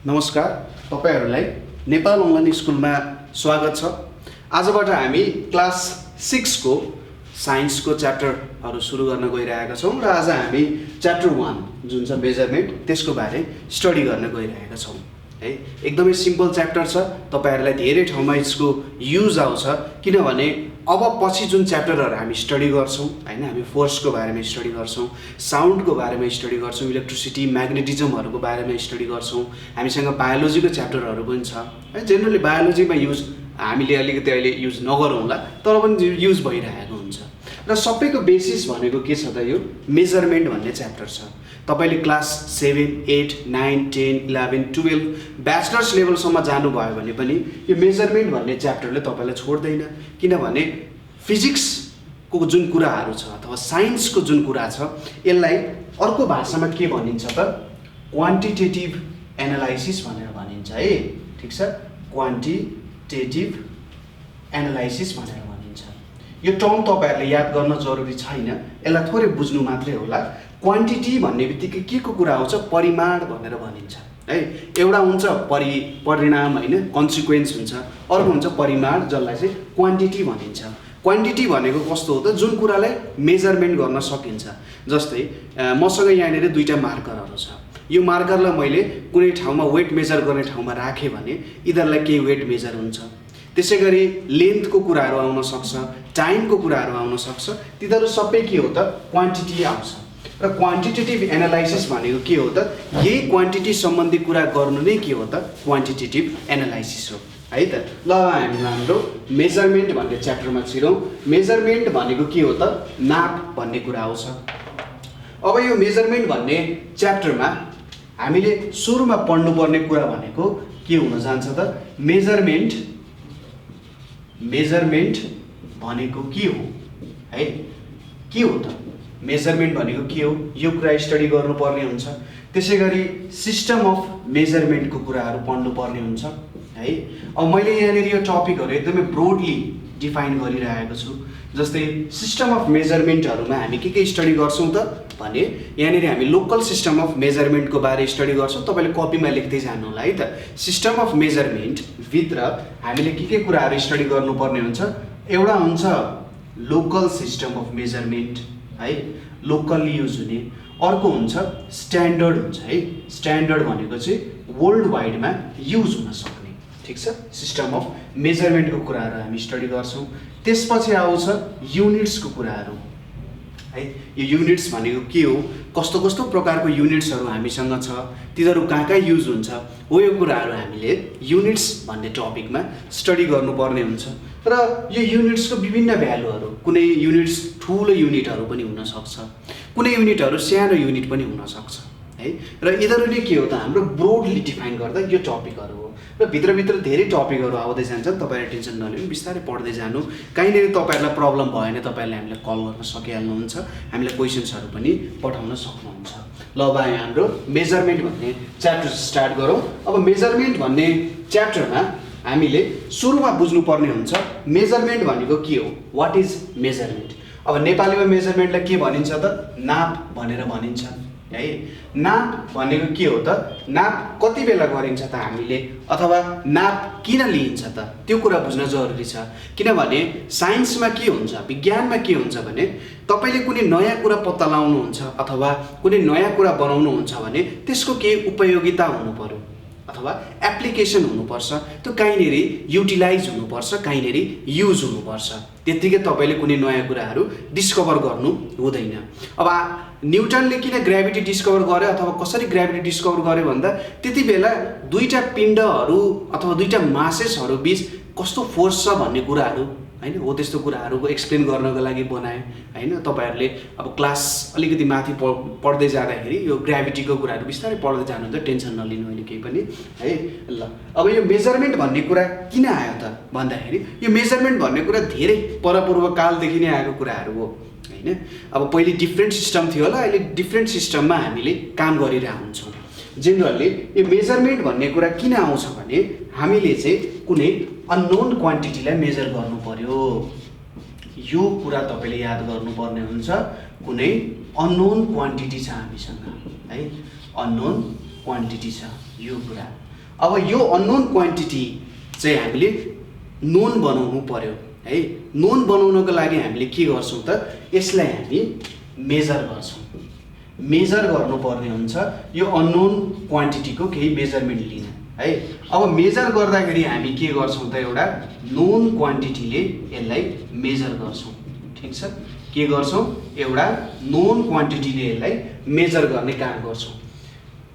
नमस्कार, तपाईहरुलाई नेपाल अनलाइन स्कुलमा स्वागत छ। आजबाट हामी क्लास 6 को साइन्सको च्याप्टरहरु सुरु गर्न गइरहेका छौं र आज हामी च्याप्टर 1 जुन छ मेजरमेन्ट त्यसको बारे स्टडी गर्न गइरहेका छौं। है एकदमै सिम्पल च्याप्टर छ। तपाईहरुलाई धेरै ठाउँमा यसको युज आउँछ किनभने अब पछि जुन च्याप्टरहरु हामी स्टडी गर्छौं हैन, हामी फोर्सको बारेमा स्टडी गर्छौं, साउन्डको बारेमा स्टडी गर्छौं, इलेक्ट्रिसिटी म्याग्नेटिजमहरुको बारेमा स्टडी गर्छौं। हामीसँग बायोलोजीको च्याप्टरहरु पनि छ। है जेनरली बायोलोजीमा युज हामीले अलिकति अहिले युज नगरौँला तर पनि युज भइरहेको हुन्छ। र सबैको बेसिस भनेको के छ त यो मेजरमेन्ट भन्ने च्याप्टर छ। तपाईले क्लास 7, 8, 9, 10, 11, 12 ब्याचलर्स लेभलसम्म जानुभयो भने पनि यो मेजरमेन्ट भन्ने च्याप्टरले तपाईलाई छोड्दैन किनभने फिजिक्सको जुन कुराहरु छ अथवा साइन्सको जुन कुरा छ यसलाई अर्को भाषामा के भनिन्छ त क्वान्टिटेटिभ एनालाइसिस भनेर भनिन्छ। है ठीक छ, क्वान्टिटेटिभ एनालाइसिस भनेर भनिन्छ। यो टर्म तपाईहरुले याद गर्न जरुरी छैन, यसलाई थोरै बुझ्नु मात्रै होला। क्वान्टिटी भन्ने बित्तिकै के को कुरा आउँछ? परिमाण भनेर भनिन्छ। है एउटा हुन्छ परिणाम हैन, कन्सिक्वेन्स हुन्छ, अर्को हुन्छ परिमाण जसलाई चाहिँ क्वान्टिटी भनिन्छ। क्वान्टिटी भनेको कस्तो हो त जुन कुरालाई मेजरमेन्ट गर्न सकिन्छ। जस्तै मसँग यहाँनिर दुईटा मार्करहरु छ। यो मार्करलाई मैले कुनै ठाउँमा वेट मेजर गर्ने ठाउँमा राखे भने यिनीहरुलाई केही वेट मेजर हुन्छ। त्यसैगरी लेन्थको कुराहरु आउन सक्छ, टाइमको कुराहरु आउन सक्छ। तिनीहरु सबै के हो त क्वान्टिटी आउँछ। र क्वान्टिटेटिभ एनालाइसिस भनेको के हो त यही क्वान्टिटी सम्बन्धी कुरा गर्नु नै के हो त क्वान्टिटेटिभ एनालाइसिस हो। है त ल हामी हाम्रो मेजरमेन्ट भन्ने च्याप्टरमा छिरौं। मेजरमेन्ट भनेको के हो त नाप भन्ने कुरा आउँछ। अब यो मेजरमेन्ट भन्ने च्याप्टरमा हामीले सुरुमा पढ्नुपर्ने कुरा भनेको के हुन जान्छ त मेजरमेन्ट भनेको के हो? है के हो त मेजरमेन्ट भनेको के हो यो कुरा स्टडी गर्नुपर्ने हुन्छ। त्यसैगरी सिस्टम अफ मेजरमेन्टको कुराहरु पढ्नुपर्ने हुन्छ। है अब मैले यहाँनिर यो टपिकहरु एकदमै ब्रोडली डिफाइन गरिरहेको छु। जस्तै सिस्टम अफ मेजरमेन्टहरुमा हामी के स्टडी गर्छौं त भने यहाँनिर हामी लोकल सिस्टम अफ मेजरमेन्टको बारे स्टडी गर्छौं। तपाईले कपीमा लेख्दै जानु होला। है त सिस्टम अफ मेजरमेन्ट भित्र हामीले के कुराहरु स्टडी गर्नुपर्ने हुन्छ? एउटा हुन्छ लोकल सिस्टम अफ मेजरमेन्ट, है लोकल्ली युज हुने। अर्को हुन्छ स्ट्यान्डर्ड हुन्छ। है स्ट्यान्डर्ड भनेको चाहिँ वर्ल्ड वाइडमा युज हुन सक्ने। ठीक छ, सिस्टम अफ मेजरमेन्टको कुराहरु हामी स्टडी गर्छौं। त्यसपछि आउँछ युनिट्सको कुराहरु। है यो युनिट्स भनेको के हो, कस्तो कस्तो प्रकारको युनिट्सहरु हामीसँग छ, तिनीहरु कहाँ युज हुन्छ हो, यो कुराहरु हामीले युनिट्स भन्ने टपिकमा स्टडी गर्नुपर्ने हुन्छ। र यो युनिट्सको विभिन्न भ्यालुहरु, कुनै युनिट्स ठूलो युनिटहरु पनि हुन सक्छ, कुनै युनिटहरु सानो युनिट पनि हुन सक्छ। है र यिनीहरुले के हो त हाम्रो ब्रोडली डिफाइन गर्दा यो टपिकहरु हो। र भित्रभित्र धेरै टपिकहरु आउँदै जान्छन्। तपाईहरु टेन्सन नलिनु, बिस्तारै पढ्दै जानु। कहीँनेरि तपाईहरुलाई प्रब्लम भयो भने तपाईहरुले हामीलाई कल गर्न सकिहाल्नुहुन्छ, हामीलाई क्वेशन्सहरु पनि पठाउन सक्नुहुन्छ। ल अब हाम्रो मेजरमेन्ट भन्ने च्याप्टर स्टार्ट गरौँ। अब मेजरमेन्ट भन्ने च्याप्टरमा हामीले सुरुमा बुझ्नुपर्ने हुन्छ मेजरमेन्ट भनेको के हो, व्हाट इज मेजरमेन्ट। अब नेपालीमा मेजरमेन्टलाई के भनिन्छ त नाप भनेर भनिन्छ। है नाप भनेको के हो त नाप कति बेला गरिन्छ त हामीले, अथवा नाप किन लिइन्छ त त्यो कुरा बुझ्न जरुरी छ। किनभने साइन्समा के हुन्छ, विज्ञानमा के हुन्छ भने तपाईले कुनै नयाँ कुरा पत्ता लगाउनुहुन्छ अथवा कुनै नयाँ कुरा बनाउनुहुन्छ भने त्यसको केही उपयोगिता हुनु पर्यो अथवा एप्लिकेसन हुनुपर्छ। त्यो कहीँनेरि युटिलाइज हुनुपर्छ, कहीँनेरि युज हुनुपर्छ। त्यतिकै तपाईले कुनै नयाँ कुराहरु डिस्कभर गर्नु हुँदैन। अब न्युटनले किन ग्रेभिटी डिस्कभर गर्यो अथवा कसरी ग्रेभिटी डिस्कभर गर्यो भन्दा त्यति बेला दुईटा पिण्डहरु अथवा दुईटा मासेसहरु बीच कस्तो फोर्स छ भन्ने कुराहरु हैन हो, त्यस्तो कुराहरुको एक्सप्लेन गर्नको लागि बनाए। हैन तपाईहरुले अब क्लास अलिकति माथि पढ्दै जाँदाखेरि यो ग्रेभिटीको कुराहरु बिस्तारै पढ्दै जानुहुन्छ, टेन्सन नलिनु अहिले केही पनि। है ल अब यो मेजरमेन्ट भन्ने कुरा किन आयो त भन्दाखेरि यो मेजरमेन्ट भन्ने कुरा धेरै परपूर्व कालदेखि नै आएको कुराहरु हो। हैन अब पहिले डिफरेन्ट सिस्टम थियो होला, अहिले डिफरेन्ट सिस्टममा हामीले काम गरिरहेका हुन्छौं। जेनरली यो मेजरमेन्ट भन्ने कुरा किन आउँछ भने हामीले चाहिँ कुनै अननोन क्वान्टिटीलाई मेजर गर्नु पर्यो। यो कुरा तपाईले याद गर्नुपर्ने हुन्छ। कुनै अननोन क्वान्टिटी छ हामीसँग, है अननोन क्वान्टिटी छ यो कुरा। अब यो अननोन क्वान्टिटी चाहिँ हामीले नोन बनाउनु पर्यो है। नोन बनाउनको लागि हामीले के गर्छौँ त, यसलाई हामी मेजर गर्छौँ। मेजर गर्नुपर्ने हुन्छ यो अननोन क्वान्टिटीको केही मेजरमेन्ट लिन है। अब मेजर गर्दाखेरि हामी के गर्छौँ त, एउटा नोन क्वान्टिटीले यसलाई मेजर गर्छौँ। ठिक छ, के गर्छौँ, एउटा नोन क्वान्टिटीले यसलाई मेजर गर्ने काम गर्छौँ।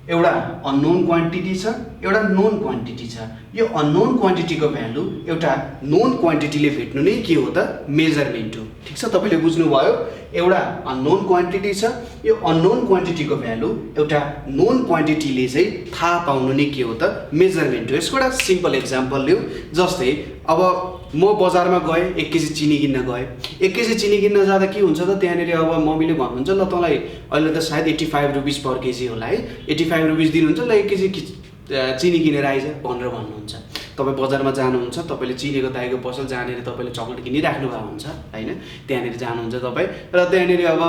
एउटा अननोन क्वान्टिटी छ, एउटा नोन क्वान्टिटी छ। यो अननोन क्वान्टिटीको भ्यालु एउटा नोन क्वान्टिटीले भेट्नु नै के हो त, मेजरमेन्ट हो। ठिक छ, तपाईँले बुझ्नुभयो। एउटा अननोन क्वान्टिटी छ, यो अननोन क्वान्टिटीको भ्यालु एउटा नोन क्वान्टिटीले चाहिँ थाहा पाउनु नै के हो त, मेजरमेन्ट हो। यसको एउटा सिम्पल एक्जाम्पल लिऊ। जस्तै अब म बजारमा गएँ, 1 केजी चिनी किन्न गएँ। 1 केजी चिनी किन्न जाँदा के हुन्छ त, त्यहाँनिर अब मम्मीले भन्नुहुन्छ ल तँलाई अहिले त सायद 85 रुपिस पर केजी होला है, 85 रुपिस दिनुहुन्छ, ल 1 केजी चिनी किनेर आइज भनेर भन्नुहुन्छ। तपाईँ बजारमा जानुहुन्छ, तपाईँले चिनीको दाइको पसल जहाँनिर तपाईँले चक्लेट किनिराख्नु भएको हुन्छ होइन, त्यहाँनिर जानुहुन्छ तपाईँ र त्यहाँनिर अब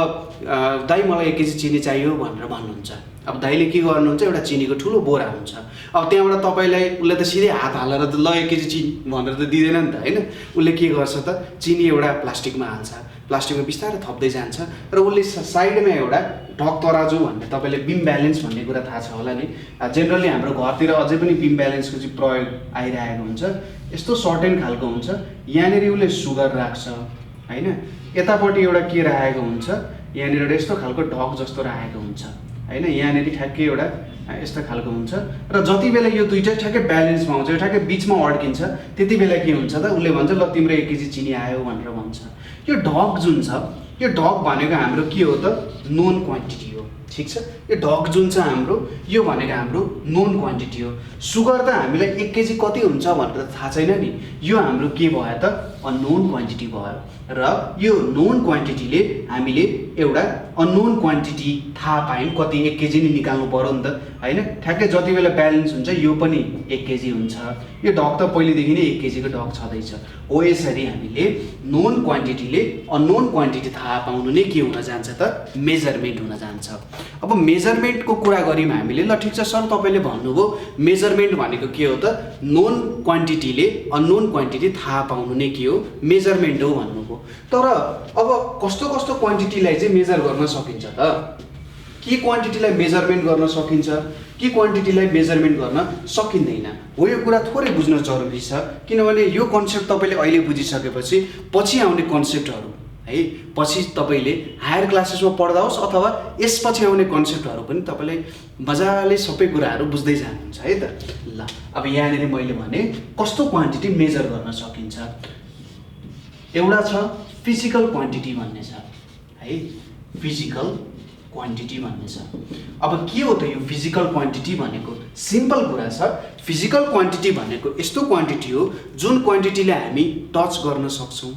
दाइ मलाई 1 केजी चिनी चाहियो भनेर भन्नुहुन्छ। अब दाइले के गर्नुहुन्छ, एउटा चिनीको ठुलो बोरा हुन्छ। अब त्यहाँबाट तपाईँलाई उसले त सिधै हात हालेर त ल 1 केजी चिनी भनेर त दिँदैन नि त होइन। उसले के गर्छ त, चिनी एउटा प्लास्टिकमा हाल्छ, प्लास्टिकमा बिस्तारै थप्दै जान्छ र उसले साइडमा एउटा ढक तराजु भन्ने, तपाईँले बिम ब्यालेन्स भन्ने कुरा थाहा छ होला नि। जेनरली हाम्रो घरतिर अझै पनि बिम ब्यालेन्सको चाहिँ प्रयोग आइरहेको हुन्छ। यस्तो सर्टेन खालको हुन्छ, यहाँनिर उसले सुगर राख्छ होइन, यतापट्टि एउटा के राखेको हुन्छ, यहाँनिर एउटा यस्तो खालको ढक जस्तो राखेको हुन्छ होइन, यहाँनिर ठ्याक्कै एउटा यस्तो खालको हुन्छ र जति बेला यो दुईटा ठ्याक्कै ब्यालेन्समा आउँछ, ठ्याक्कै बिचमा अड्किन्छ, त्यति बेला के हुन्छ त, उसले भन्छ ल तिम्रो 1 केजी चिनी आयो भनेर भन्छ। यो ढक जुन छ, यो ढक भनेको हाम्रो के हो त, नोन क्वान्टिटी हो। ठिक छ, यो ढक जुन छ हाम्रो, यो भनेको हाम्रो नोन क्वान्टिटी हो। सुगर त हामीलाई 1 केजी कति हुन्छ भनेर थाहा छैन नि, यो हाम्रो के भयो त, अननोन क्वान्टिटी भयो। र यो नोन क्वान्टिटीले हामीले एउटा अननोन क्वान्टिटी थाहा पायौँ, कति 1 केजी नै निकाल्नु पर्यो नि त होइन। ठ्याक्कै जति बेला ब्यालेन्स हुन्छ यो पनि 1 केजी हुन्छ। यो ढक त पहिलेदेखि नै 1 केजीको ढक छँदैछ हो। यसरी हामीले नोन क्वान्टिटीले अननोन क्वान्टिटी थाहा पाउनु नै के हुन जान्छ त, मेजरमेन्ट हुन जान्छ। अब मेजरमेन्टको कुरा गऱ्यौँ हामीले, ल ठिक छ सर तपाईँले भन्नुभयो मेजरमेन्ट भनेको के हो त, नोन क्वान्टिटीले अननोन क्वान्टिटी थाहा पाउनु नै के हो, मेजरमेन्ट हो भन्नुभयो। तर अब कस्तो कस्तो क्वान्टिटीलाई चाहिँ मेजर गर्न सकिन्छ त, के क्वान्टिटीलाई मेजरमेन्ट गर्न सकिन्छ, के क्वान्टिटीलाई मेजरमेन्ट गर्न सकिँदैन हो, यो कुरा थोरै बुझ्न जरुरी छ। किनभने यो कन्सेप्ट तपाईँले अहिले बुझिसकेपछि पछि आउने कन्सेप्टहरू है, पछि तपाईँले हायर क्लासेसमा पढ्दा होस् अथवा यसपछि आउने कन्सेप्टहरू पनि तपाईँले मजाले सबै कुराहरू बुझ्दै जानुहुन्छ है त। ल अब यहाँनिर मैले भने कस्तो क्वान्टिटी मेजर गर्न सकिन्छ, एउटा छ फिजिकल क्वान्टिटी भन्ने छ है, फिजिकल क्वान्टिटी भन्ने छ। अब के हो त यो फिजिकल क्वान्टिटी भनेको, सिम्पल कुरा छ। फिजिकल क्वान्टिटी भनेको यस्तो क्वान्टिटी हो जुन क्वान्टिटीले हामी टच गर्न सक्छौँ,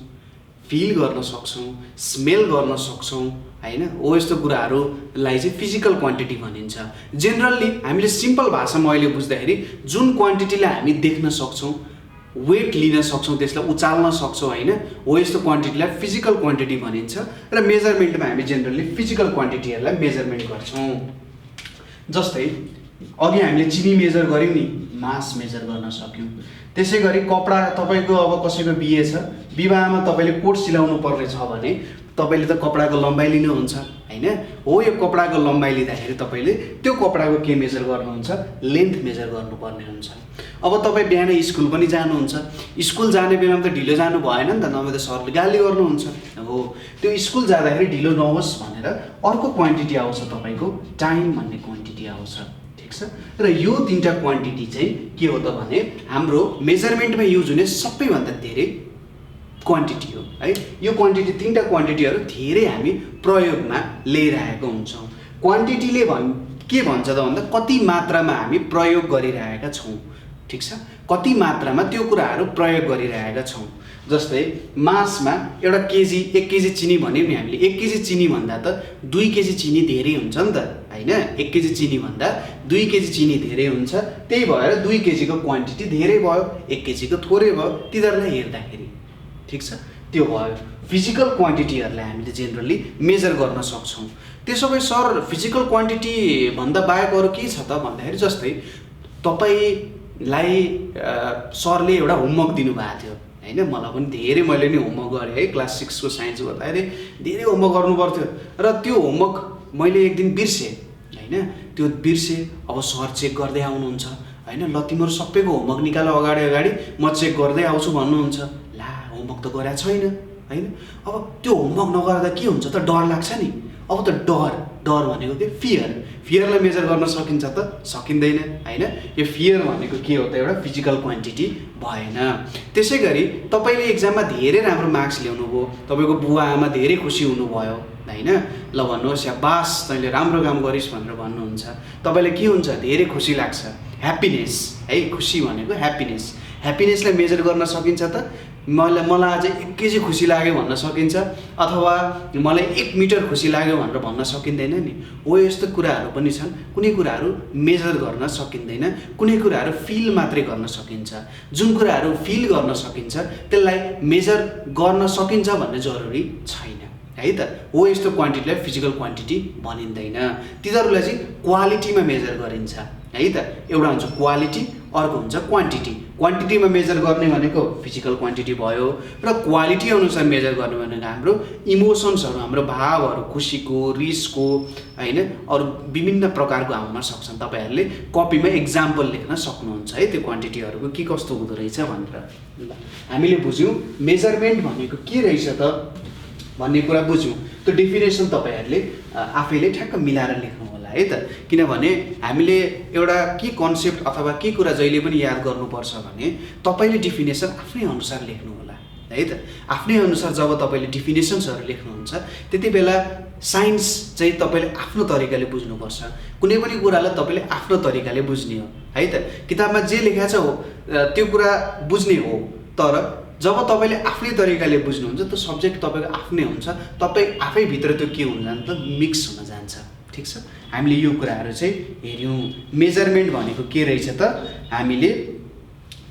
फिल गर्न सक्छौँ, स्मेल गर्न सक्छौँ होइन, हो यस्तो कुराहरूलाई चाहिँ फिजिकल क्वान्टिटी भनिन्छ। जेनरली हामीले सिम्पल भाषामा अहिले बुझ्दाखेरि जुन क्वान्टिटीलाई हामी देख्न सक्छौँ, वेट लिन सक्छौँ, त्यसलाई उचाल्न सक्छौँ होइन, हो यस्तो क्वान्टिटीलाई फिजिकल क्वान्टिटी भनिन्छ। र मेजरमेन्टमा हामी जेनरली फिजिकल क्वान्टिटीहरूलाई मेजरमेन्ट गर्छौँ। जस्तै अघि हामीले चिनी मेजर गऱ्यौँ नि, मास मेजर गर्न सक्यौँ। त्यसै गरी कपडा, तपाईँको अब कसैको बिहे छ, विवाहमा तपाईँले कोट सिलाउनु पर्ने छ भने तपाईँले त कपडाको लम्बाइ लिनुहुन्छ होइन, हो यो कपडाको लम्बाइ लिँदाखेरि तपाईँले त्यो कपडाको के मेजर गर्नुहुन्छ, लेन्थ मेजर गर्नुपर्ने हुन्छ। अब तपाईँ बिहानै स्कुल पनि जानुहुन्छ, स्कुल जाने बेलामा त ढिलो जानु भएन नि त, नभए त सरले गाली गर्नुहुन्छ हो। त्यो स्कुल जाँदाखेरि ढिलो नहोस् भनेर अर्को क्वान्टिटी आउँछ तपाईँको, टाइम भन्ने क्वान्टिटी आउँछ। ठिक छ, र यो 3टा क्वान्टिटी चाहिँ के हो त भने हाम्रो मेजरमेन्टमा युज हुने सबैभन्दा धेरै क्वान्टिटी हो है। यो क्वान्टिटी 3टा क्वान्टिटीहरू धेरै हामी प्रयोगमा ल्याइरहेको हुन्छौँ। क्वान्टिटीले के भन्छ त भन्दा कति मात्रामा हामी प्रयोग गरिरहेका छौँ। ठिक छ, कति मात्रामा त्यो कुराहरू प्रयोग गरिरहेका छौँ। जस्तै मासमा एउटा केजी, 1 केजी चिनी भन्यौँ नि हामीले, 1 केजी चिनी भन्दा त 2 केजी चिनी धेरै हुन्छ नि त होइन। 1 केजी चिनी भन्दा 2 केजी चिनी धेरै हुन्छ, त्यही भएर 2 केजीको क्वान्टिटी धेरै भयो, 1 केजीको थोरै भयो तिनीहरूलाई हेर्दाखेरि। ठिक छ, त्यो भयो फिजिकल क्वान्टिटीहरूलाई हामीले जेनरली मेजर गर्न सक्छौँ। त्यसो भए सर फिजिकल क्वान्टिटी भन्दा बाहेक अरू के छ त भन्दाखेरि, जस्तै तपाईँ लाई सरले एउटा होमवर्क दिनुभएको थियो होइन। मलाई पनि धेरै, मैले नि होमवर्क गरेँ है, क्लास 6 को साइन्स गर्दाखेरि धेरै होमवर्क गर्नु पर्थ्यो र त्यो होमवर्क मैले एक दिन बिर्सेँ होइन। त्यो बिर्सेँ, अब सर चेक गर्दै आउनुहुन्छ होइन, ल तिम्रो सबैको होमवर्क निकाल अगाडि अगाडि, म चेक गर्दै आउँछु भन्नुहुन्छ। ला होमवर्क त गरेको छैन होइन। अब त्यो होमवर्क नगर्दा के हुन्छ त, डर लाग्छ नि। अब त डर भनेको के, फियरलाई मेजर गर्न सकिन्छ त, सकिँदैन होइन। यो फियर भनेको के हो त, एउटा फिजिकल क्वान्टिटी भएन। त्यसै गरी तपाईँले एक्जाममा धेरै राम्रो मार्क्स ल्याउनु भयो, तपाईँको बुवा आमा धेरै खुसी हुनुभयो होइन, ल भन्नुहोस् स्याबास तैँले राम्रो काम गरिस् भनेर भन्नुहुन्छ, तपाईँले के हुन्छ, धेरै खुसी लाग्छ, ह्याप्पिनेस है। खुसी भनेको ह्याप्पिनेसलाई मेजर गर्न सकिन्छ त। मलाई आज 1 केजी खुसी लाग्यो भन्न सकिन्छ, अथवा मलाई 1 मिटर खुसी लाग्यो भनेर भन्न सकिँदैन नि। हो यस्तो कुराहरू पनि छन्, कुनै कुराहरू मेजर गर्न सकिँदैन, कुनै कुराहरू फिल मात्रै गर्न सकिन्छ। जुन कुराहरू फिल गर्न सकिन्छ त्यसलाई मेजर गर्न सकिन्छ भन्ने जरुरी छैन है त। हो यस्तो क्वान्टिटीलाई फिजिकल क्वान्टिटी भनिँदैन, तिनीहरूलाई चाहिँ क्वालिटीमा मेजर गरिन्छ है त। एउटा हुन्छ क्वालिटी, अर्को हुन्छ क्वान्टिटी। क्वान्टिटीमा मेजर गर्ने भनेको फिजिकल क्वान्टिटी भयो, र क्वालिटी अनुसार मेजर गर्ने भनेको हाम्रो इमोसन्सहरू, हाम्रो भावहरू, खुसीको, रिसको होइन, अरू विभिन्न प्रकारको आउन सक्छन्। तपाईँहरूले कपीमा एक्जाम्पल लेख्न सक्नुहुन्छ है, त्यो क्वान्टिटीहरूको के कस्तो हुँदो रहेछ भनेर। ल हामीले बुझ्यौँ मेजरमेन्ट भनेको के रहेछ त भन्ने कुरा बुझ्यौँ। त्यो डेफिनेसन तपाईँहरूले आफैले ठ्याक्क मिलाएर लेख्नु होला है त। किनभने हामीले एउटा के कन्सेप्ट अथवा के कुरा जहिले पनि याद गर्नुपर्छ भने तपाईँले डेफिनेसन आफ्नै अनुसार लेख्नु होला है त। आफ्नै अनुसार जब तपाईँले डेफिनेसन्सहरू लेख्नुहुन्छ त्यति बेला साइन्स चाहिँ तपाईँले आफ्नो तरिकाले बुझ्नुपर्छ। कुनै पनि कुरालाई तपाईँले आफ्नो तरिकाले बुझ्ने हो है त। किताबमा जे लेखेको छ हो त्यो कुरा बुझ्ने हो, तर जब तपाईँले आफ्नै तरिकाले बुझ्नुहुन्छ त्यो सब्जेक्ट तपाईँको आफ्नै हुन्छ, तपाईँ आफैभित्र त्यो के हुन जान्छ त, मिक्स हुन जान्छ। ठिक छ, हामीले यो कुराहरू चाहिँ हेऱ्यौँ। मेजरमेन्ट भनेको के रहेछ त, हामीले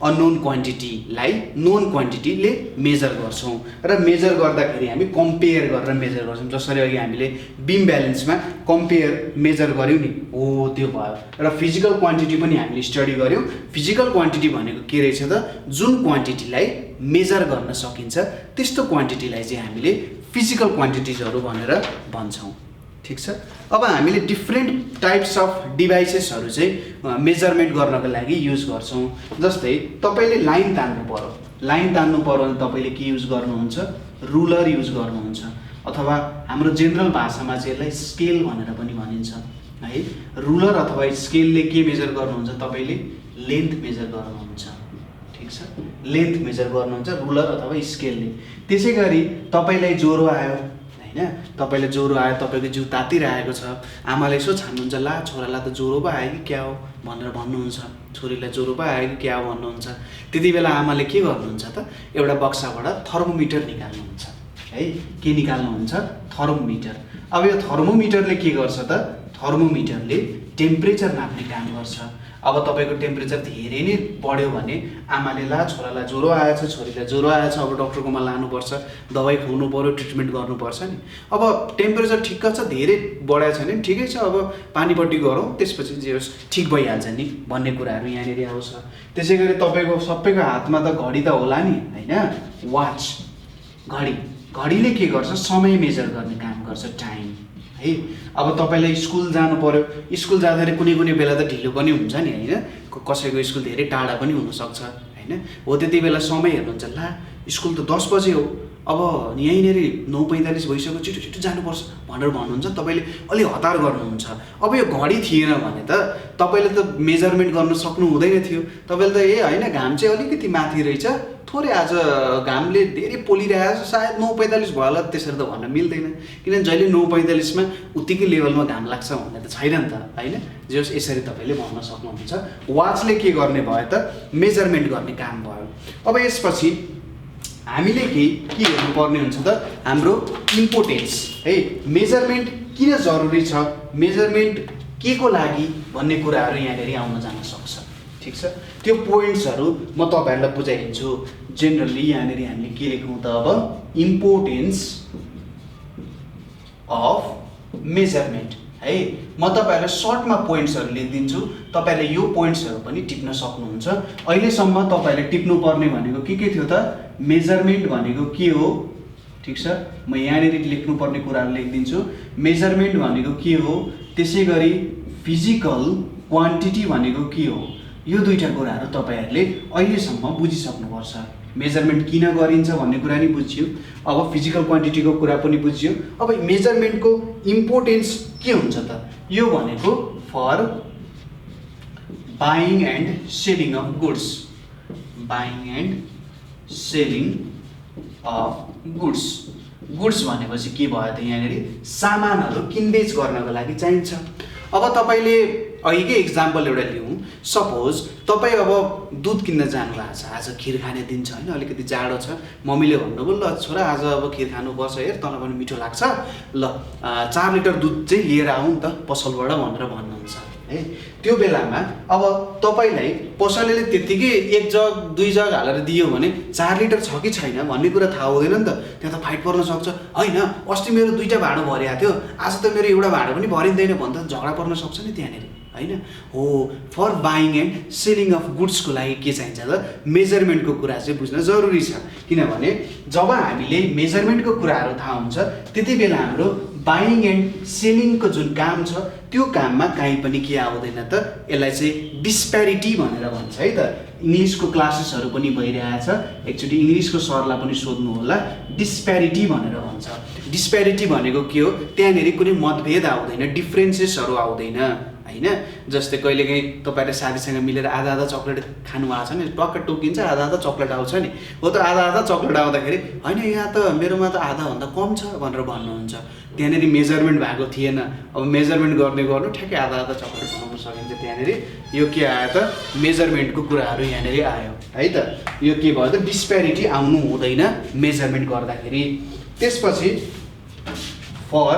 अननोन क्वान्टिटीलाई नोन क्वान्टिटीले मेजर गर्छौँ, र मेजर गर्दाखेरि हामी कम्पेयर गरेर मेजर गर्छौँ। जसरी अघि हामीले बिम ब्यालेन्समा कम्पेयर मेजर गऱ्यौँ नि, हो त्यो भयो। र फिजिकल क्वान्टिटी पनि हामीले स्टडी गऱ्यौँ। फिजिकल क्वान्टिटी भनेको के रहेछ त, जुन क्वान्टिटीलाई मेजर गर्न सकिन्छ त्यस्तो क्वान्टिटीलाई चाहिँ हामीले फिजिकल क्वान्टिटिजहरू भनेर भन्छौँ। ठिक छ, अब हामीले डिफ्रेन्ट टाइप्स अफ डिभाइसेसहरू चाहिँ मेजरमेन्ट गर्नको लागि युज गर्छौँ। जस्तै तपाईँले लाइन तान्नु पर्यो, भने तपाईँले के युज गर्नुहुन्छ, रुलर युज गर्नुहुन्छ, अथवा हाम्रो जेनरल भाषामा चाहिँ यसलाई स्केल भनेर पनि भनिन्छ है। रुलर अथवा स्केलले के मेजर गर्नुहुन्छ, तपाईँले लेन्थ मेजर गर्नुहुन्छ। ठिक छ, लेन्थ मेजर गर्नुहुन्छ रुलर अथवा स्केलले। त्यसै गरी तपाईँलाई ज्वरो आयो होइन, तपाईँले ज्वरो आयो, तपाईँको जिउ तातिरहेको छ, आमाले यसो छान्नुहुन्छ, ला छोरालाई त ज्वरो पो आयो कि क्या हो भनेर भन्नुहुन्छ, छोरीलाई ज्वरो पो आयो कि क्या हो भन्नुहुन्छ। त्यति बेला आमाले के गर्नुहुन्छ त, एउटा बक्साबाट थर्मोमिटर निकाल्नुहुन्छ है। के निकाल्नुहुन्छ, थर्मोमिटर। अब यो थर्मोमिटरले के गर्छ त, थर्मोमिटरले टेम्परेचर नाप्ने काम गर्छ। अब तपाईँको टेम्परेचर धेरै नै बढ्यो भने आमाले ला छोरालाई ज्वरो आएछ, छोरीलाई ज्वरो आएछ, अब डक्टरकोमा लानुपर्छ, दबाई खुवाउनु पऱ्यो, ट्रिटमेन्ट गर्नुपर्छ नि। अब टेम्परेचर ठिक्क छ, धेरै बढाएको छैन नि, ठिकै छ, अब पानीपट्टि गरौँ, त्यसपछि जे होस् ठिक भइहाल्छ नि भन्ने कुराहरू यहाँनिर आउँछ। त्यसै गरी तपाईँको सबैको हातमा त घडी त होला नि होइन, वाच, घडीले के गर्छ, समय मेजर गर्ने काम गर्छ, टाइम है। अब तपाईँलाई स्कुल जानु पर्यो, स्कुल जाँदाखेरि कुनै बेला त ढिलो पनि हुन्छ नि होइन, कसैको स्कुल धेरै टाढा पनि हुनसक्छ होइन। हो त्यति बेला समय हेर्नुहुन्छ, ला स्कुल त 10 बजे हो, अब यहीँनिर 9:45 भइसक्यो, छिटो जानुपर्छ भनेर भन्नुहुन्छ, तपाईँले अलि हतार गर्नुहुन्छ। अब यो घडी थिएन भने त तपाईँले त मेजरमेन्ट गर्न सक्नु हुँदैन थियो। तपाईँले त होइन घाम चाहिँ अलिकति माथि रहेछ, थोरै आज घामले धेरै पोलिरहेको छ, सायद 9:45 भयो होला, त्यसरी त भन्न मिल्दैन। किनभने जहिले 9:45मा उत्तिकै लेभलमा घाम लाग्छ भन्ने त छैन नि त होइन। जे होस् यसरी तपाईँले भन्न सक्नुहुन्छ। वाचले के गर्ने भयो त, मेजरमेन्ट गर्ने काम भयो। अब यसपछि हामीले के हेर्नुपर्ने हुन्छ त, हाम्रो इम्पोर्टेन्स है। मेजरमेन्ट किन जरुरी छ, मेजरमेन्ट के को लागि भन्ने कुराहरू यहाँनिर आउन जान सक्छ। ठिक छ, त्यो पोइन्ट्सहरू म तपाईँहरूलाई बुझाइदिन्छु। जेनरली यहाँनिर हामीले के लेखौँ त, अब इम्पोर्टेन्स अफ मेजरमेन्ट है। म तपाईहरुलाई सर्टमा पोइन्ट्सहरु लेखिदिन्छु, तपाईले यो पोइन्ट्सहरु पनि टिप्न सक्नुहुन्छ। अहिलेसम्म तपाईले टिप्नु पर्ने भनेको के थियो त? मेजरमेन्ट भनेको के हो? ठीक छ, म यहाँनेरि लेख्नु पर्ने कुराहरु लेखिदिन्छु। मेजरमेन्ट भनेको के हो, त्यसैगरी फिजिकल क्वान्टिटी भनेको के हो, यो दुईटा कुराहरु तपाईहरुले अहिलेसम्म बुझिसक्नुपर्छ। मेजरमेन्ट किन गरिन्छ भन्ने कुरा नि बुझ्यो, अब फिजिकल क्वान्टिटीको कुरा पनि बुझ्यो। अब मेजरमेन्टको इम्पोर्टेन्स के हुन्छ त? यो भनेको for buying and selling of goods, buying and selling of goods. Goods भनेपछि के भयो त? यहाँनेरि सामानहरु किनबेच गर्नको लागि चाहिन्छ। अब तपाईले अहिलेकै एक्जाम्पल एउटा लिउँ। सपोज तपाई अब दुध किन्न जानु भएको छ, आज खिर खाने दिन छ हैन, अलिकति जाडो छ। मम्मीले भन्नुभयो ल छोरा आज अब खिर खानुपर्छ, हेर तँलाई पनि मिठो लाग्छ, ल 4 लिटर दुध चाहिँ लिएर आऊ नि त पसलबाट भनेर भन्नुहुन्छ है। त्यो बेलामा अब तपाईलाई पसलेले त्यतिकै 1 जग 2 जग हालेर दियो भने 4 लिटर छ कि छैन भन्ने कुरा थाहा हुँदैन नि त। त्यहाँ त फाइट पर्न सक्छ। हैन अस्ति मेरो 2टा भाँडो भरिएको थियो, आज त मेरो एउटा भाँडो पनि भरिँदैन भन्दा झगडा पर्न सक्छ नि त्यहाँनेरि हैन। हो, for buying and selling of गुड्सको लागि के चाहिन्छ त? मेजरमेन्टको कुरा चाहिँ बुझ्न जरुरी छ। किनभने जब हामीले मेजरमेन्टको कुराहरु थाहा हुन्छ त्यति बेला हाम्रो बाइङ एन्ड सेलिङको जुन काम छ त्यो काममा कहीँ पनि के आउँदैन त? यसलाई चाहिँ डिस्प्यारिटी भनेर भन्छ है त। इंग्लिशको क्लासेसहरु पनि भइरहेछ, एकचोटी इंग्लिशको सरलाई पनि सोध्नु होला। डिस्प्यारिटी भनेर भन्छ। डिस्प्यारिटी भनेको के हो? त्यहाँनेरि कुनै मतभेद आउँदैन, डिफरेन्सेसहरु आउँदैन हैन। जस्तै कहिलेकाहीँ तपाईहरुले साथीसँग मिलेर आधा आधा चकलेट खानु भएको छ नि, टक्क टोकिन्छ आधा आधा चकलेट आउँछ नि। हो त आधा आधा चकलेट आउँदाखेरि हैन यहाँ त मेरोमा त आधा भन्दा कम छ भनेर भन्नुहुन्छ। त्यहाँनेरि मेजरमेन्ट भएको थिएन। अब मेजरमेन्ट गर्नु ठ्याक्कै आधा आधा चकलेट बनाउन सकिन्छ। त्यहाँनेरि यो के आयो त? मेजरमेन्टको कुराहरु यहाँनेरि आयो है त। यो के भयो त? डिस्प्यारिटी आउनु हुँदैन मेजरमेन्ट गर्दाखेरि। त्यसपछि फर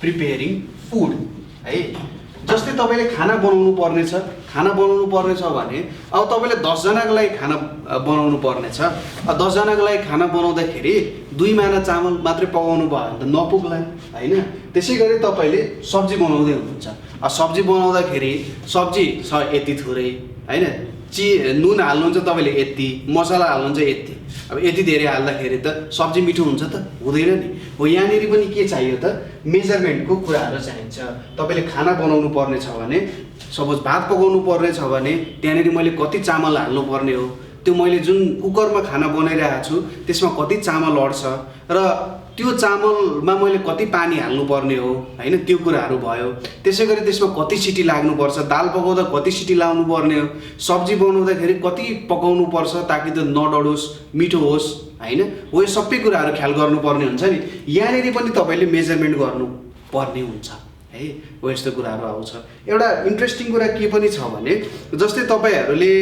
प्रिपेरिङ फुड है। जस्तै तपाईले खाना बनाउनु पर्ने छ, खाना बनाउनु पर्ने छ भने अब तपाईले 10 जनाको लागि खाना बनाउनु पर्ने छ। 10 जनाको लागि खाना बनाउँदाखेरि 2 माना चामल मात्रै पकाउनु भयो भने त नपुग्ला हैन। त्यसैगरी तपाईले सब्जी बनाउँदै हुनुहुन्छ। सब्जी बनाउँदाखेरि सब्जी छ यति थोरै हैन, नुन हाल्नुहुन्छ तपाईले यति, मसला हाल्नुहुन्छ यति। अब यति धेरै हाल्दाखेरि त सब्जी मिठो हुन्छ त? हुँदैन नि। हो, यहाँनेरि पनि के चाहियो त? मेजरमेन्टको कुराहरु चाहिन्छ। तपाईले खाना बनाउनु पर्ने छ भने, सपोज भात पकाउनु पर्ने छ भने त्यहाँनेरि मैले कति चामल हाल्नु पर्ने हो, त्यो मैले जुन कुकरमा खाना बनाइरहेको छु त्यसमा कति चामल अड्छ र त्यो चामलमा मैले कति पानी हाल्नु पर्ने हो हैन, त्यो कुराहरु भयो। त्यसैगरी त्यसमा कति सिटी लाग्नु पर्छ, दाल पकाउँदा कति सिटी लाउनु पर्ने हो, सब्जी बनाउँदाखेरि कति पकाउनु पर्छ ताकि त नडडोस्, मिठो होस् हैन। हो, यो सबै कुराहरु ख्याल गर्नुपर्ने हुन्छ नि। यहाँनेरि पनि तपाईले मेजरमेन्ट गर्नु पर्ने हुन्छ है। हो, यस्तो कुराहरु आउँछ। एउटा इन्ट्रेस्टिङ कुरा के पनि छ भने जस्तै तपाईहरुले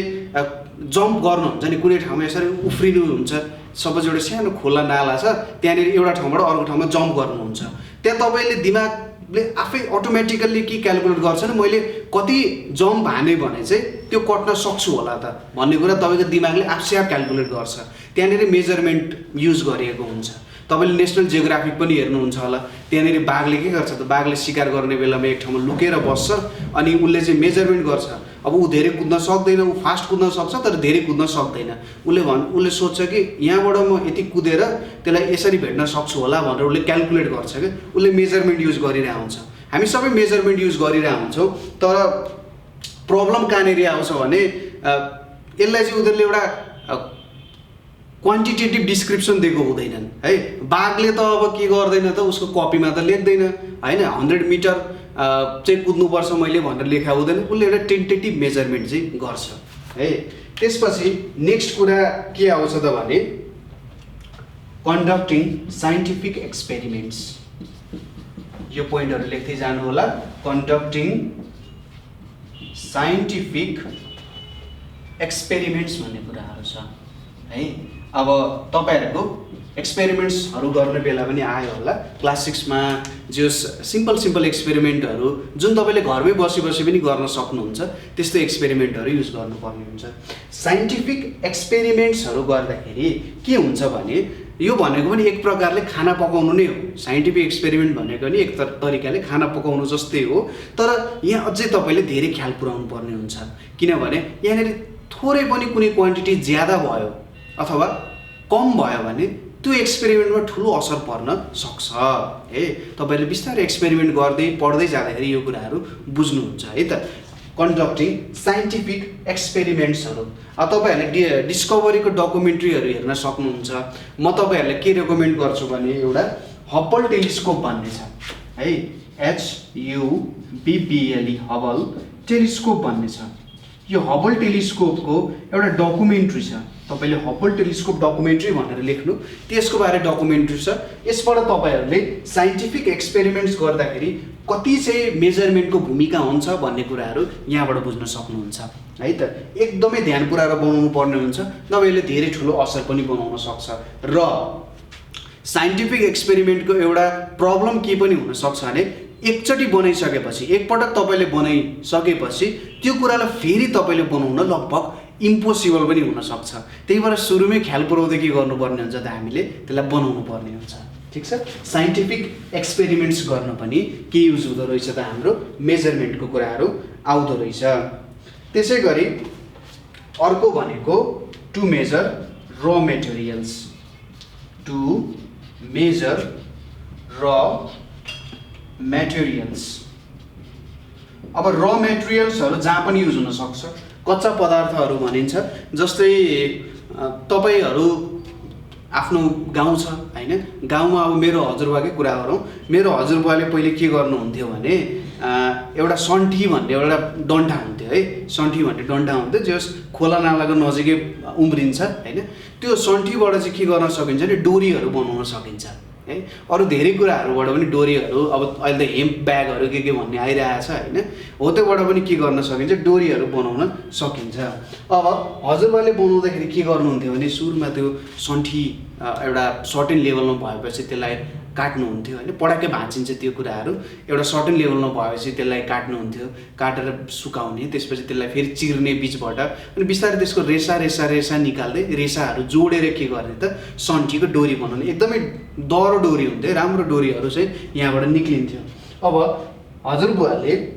जम्प गर्नुहुन्छ नि, कुनै ठाउँमा यसरी उफ्रिनु हुन्छ। सपोज एउटा सानो खोला नाला छ, त्यहाँनेरि एउटा ठाउँबाट अर्को ठाउँमा जम्प गर्नुहुन्छ। त्यहाँ तपाईले दिमागले आफै अटोमेटिकली के क्याल्कुलेट गर्छ नि, मैले कति जम्प हाने भने चाहिँ त्यो कट्न सक्छु होला त भन्ने कुरा तपाईको दिमागले आफै क्याल्कुलेट गर्छ। त्यहाँनेरि मेजरमेन्ट युज गरिएको हुन्छ। तपाईले नेशनल जियोग्राफिक पनि हेर्नुहुन्छ होला। त्यहाँनेरि बाघले के गर्छ त? बाघले शिकार गर्ने बेलामा एक ठाउँमा लुकेर बस्छ अनि उसले चाहिँ मेजरमेन्ट गर्छ। अब ऊ धेरै कुद्न सक्दैन, ऊ फास्ट कुद्न सक्छ तर धेरै कुद्न सक्दैन। उसले सोच्छ कि यहाँबाट म यति कुदेर त्यसलाई यसरी भेट्न सक्छु होला भनेर उसले क्याल्कुलेट गर्छ के। उसले मेजरमेन्ट युज गरिरहेको हुन्छ। हामी सबै मेजरमेन्ट युज गरिरहेको हुन्छौँ, तर प्रब्लम कहाँनेरि आउँछ भने यसलाई चाहिँ उनीहरूले एउटा क्वान्टिटेटिभ डिस्क्रिप्सन दिएको हुँदैनन् है। बाघले त अब के गर्दैन त, उसको कपीमा त लेख्दैन हैन 100 मिटर चाहिँ कुद्नुपर्छ मैले भनेर लेखा हुँदैन। उसले एउटा टेन्टेटिभ मेजरमेन्ट चाहिँ गर्छ है। त्यसपछि नेक्स्ट कुरा के आउँछ त भने कन्डक्टिङ साइन्टिफिक एक्सपेरिमेन्ट्स। यो पोइन्टहरु लेख्दै जानु होला। कन्डक्टिङ साइन्टिफिक एक्सपेरिमेन्ट्स भन्ने कुराहरु छ है। अब तपाईहरुको एक्सपेरिमेन्ट्सहरु गर्ने बेला पनि आयो होला। क्लास 6 मा जो सिम्पल एक्सपेरिमेन्टहरु जुन तपाईले घरमै बसी पनि गर्न सक्नुहुन्छ, त्यस्तो एक्सपेरिमेन्टहरु युज गर्नुपर्ने हुन्छ। साइन्टिफिक एक्सपेरिमेन्ट्सहरु गर्दाखेरि के हुन्छ भने यो भनेको पनि एक प्रकारले खाना पकाउनु नै हो। साइन्टिफिक एक्सपेरिमेन्ट भनेको नि एक तरिकाले खाना पकाउनु जस्तै हो। तर यहाँ अझै तपाईँले धेरै ख्याल पुर्याउनु पर्ने हुन्छ, किनभने यहाँनिर थोरै पनि कुनै क्वान्टिटी ज्यादा भयो अथवा कम भयो भने त्यो एक्सपेरिमेन्टमा ठुलो असर पर्न सक्छ है। तपाईँले बिस्तारै एक्सपेरिमेन्ट गर्दै पढ्दै जाँदाखेरि यो कुराहरू बुझ्नुहुन्छ है त। कन्डक्टिङ साइन्टिफिक एक्सपेरिमेन्ट्सहरू तपाईँहरूले डिस्कभरीको डकुमेन्ट्रीहरू हेर्न सक्नुहुन्छ। म तपाईँहरूलाई के रेकमेन्ड गर्छु भने एउटा हब्बल टेलिस्कोप भन्ने छ है, HUBBLE हबल टेलिस्कोप भन्ने छ। यो हबल टेलिस्कोपको एउटा डकुमेन्ट्री छ, तपाईँले हबल टेलिस्कोप डकुमेन्ट्री भनेर लेख्नु, त्यसको बारे डकुमेन्ट्री छ। यसबाट तपाईँहरूले साइन्टिफिक एक्सपेरिमेन्ट्स गर्दाखेरि कति चाहिँ मेजरमेन्टको भूमिका हुन्छ भन्ने कुराहरू यहाँबाट बुझ्न सक्नुहुन्छ है त। एकदमै ध्यान पुऱ्याएर बनाउनु पर्ने हुन्छ, नभए यसले धेरै ठुलो असर पनि बनाउन सक्छ। र साइन्टिफिक एक्सपेरिमेन्टको एउटा प्रब्लम के पनि हुनसक्छ भने एकचोटि बनाइसकेपछि, एकपटक तपाईँले बनाइसकेपछि त्यो कुरालाई फेरि तपाईँले बनाउन लगभग इम्पोसिबल पनि हुनसक्छ। त्यही भएर सुरुमै ख्याल पुर्याउँदै के गर्नुपर्ने हुन्छ त, हामीले त्यसलाई बनाउनु पर्ने हुन्छ। ठिक छ, साइन्टिफिक एक्सपेरिमेन्ट्स गर्न पनि के युज हुँदो रहेछ त, हाम्रो मेजरमेन्टको कुराहरू आउँदो रहेछ। त्यसै गरी अर्को भनेको टु मेजर र मेटेरियल्स, टु मेजर र मेटेरियल्स। अब र मेटेरियल्सहरू जहाँ पनि युज हुनसक्छ, कच्चा पदार्थहरू भनिन्छ। जस्तै तपाईँहरू आफ्नो गाउँ छ होइन, गाउँमा अब मेरो हजुरबाकै कुरा गरौँ, मेरो हजुरबाले पहिले के गर्नुहुन्थ्यो भने एउटा सन्ठी भन्ने एउटा डन्ठा हुन्थ्यो है, सन्ठी भन्ने डन्ठा हुन्थ्यो जो खोला नालाको नजिकै उम्रिन्छ होइन। त्यो सन्ठीबाट चाहिँ के गर्न सकिन्छ भने डोरीहरू बनाउन सकिन्छ है। अरू धेरै कुराहरूबाट पनि डोरीहरू, अब अहिले त हेम्प ब्यागहरू के भन्ने आइरहेछ होइन, हो त्योबाट पनि के गर्न सकिन्छ, डोरीहरू बनाउन सकिन्छ। अब हजुरबाले बनाउँदाखेरि के गर्नुहुन्थ्यो भने सुरुमा त्यो सन्ठी एउटा सर्टेन लेभलमा भएपछि त्यसलाई काट्नुहुन्थ्यो होइन, पड्याक्कै भाँचिन्छ त्यो कुराहरू। एउटा सर्टेन लेभलमा भएपछि त्यसलाई काट्नुहुन्थ्यो, काटेर सुकाउने, त्यसपछि त्यसलाई फेरि चिर्ने बिचबाट, अनि बिस्तारै त्यसको रेसा रेसा रेसा निकाल्दै रेसाहरू जोडेर के गर्ने त, सन्ठीको डोरी बनाउने। एकदमै दह्रो डोरी हुन्थ्यो, राम्रो डोरीहरू चाहिँ यहाँबाट निक्लिन्थ्यो। अब हजुरबुवाले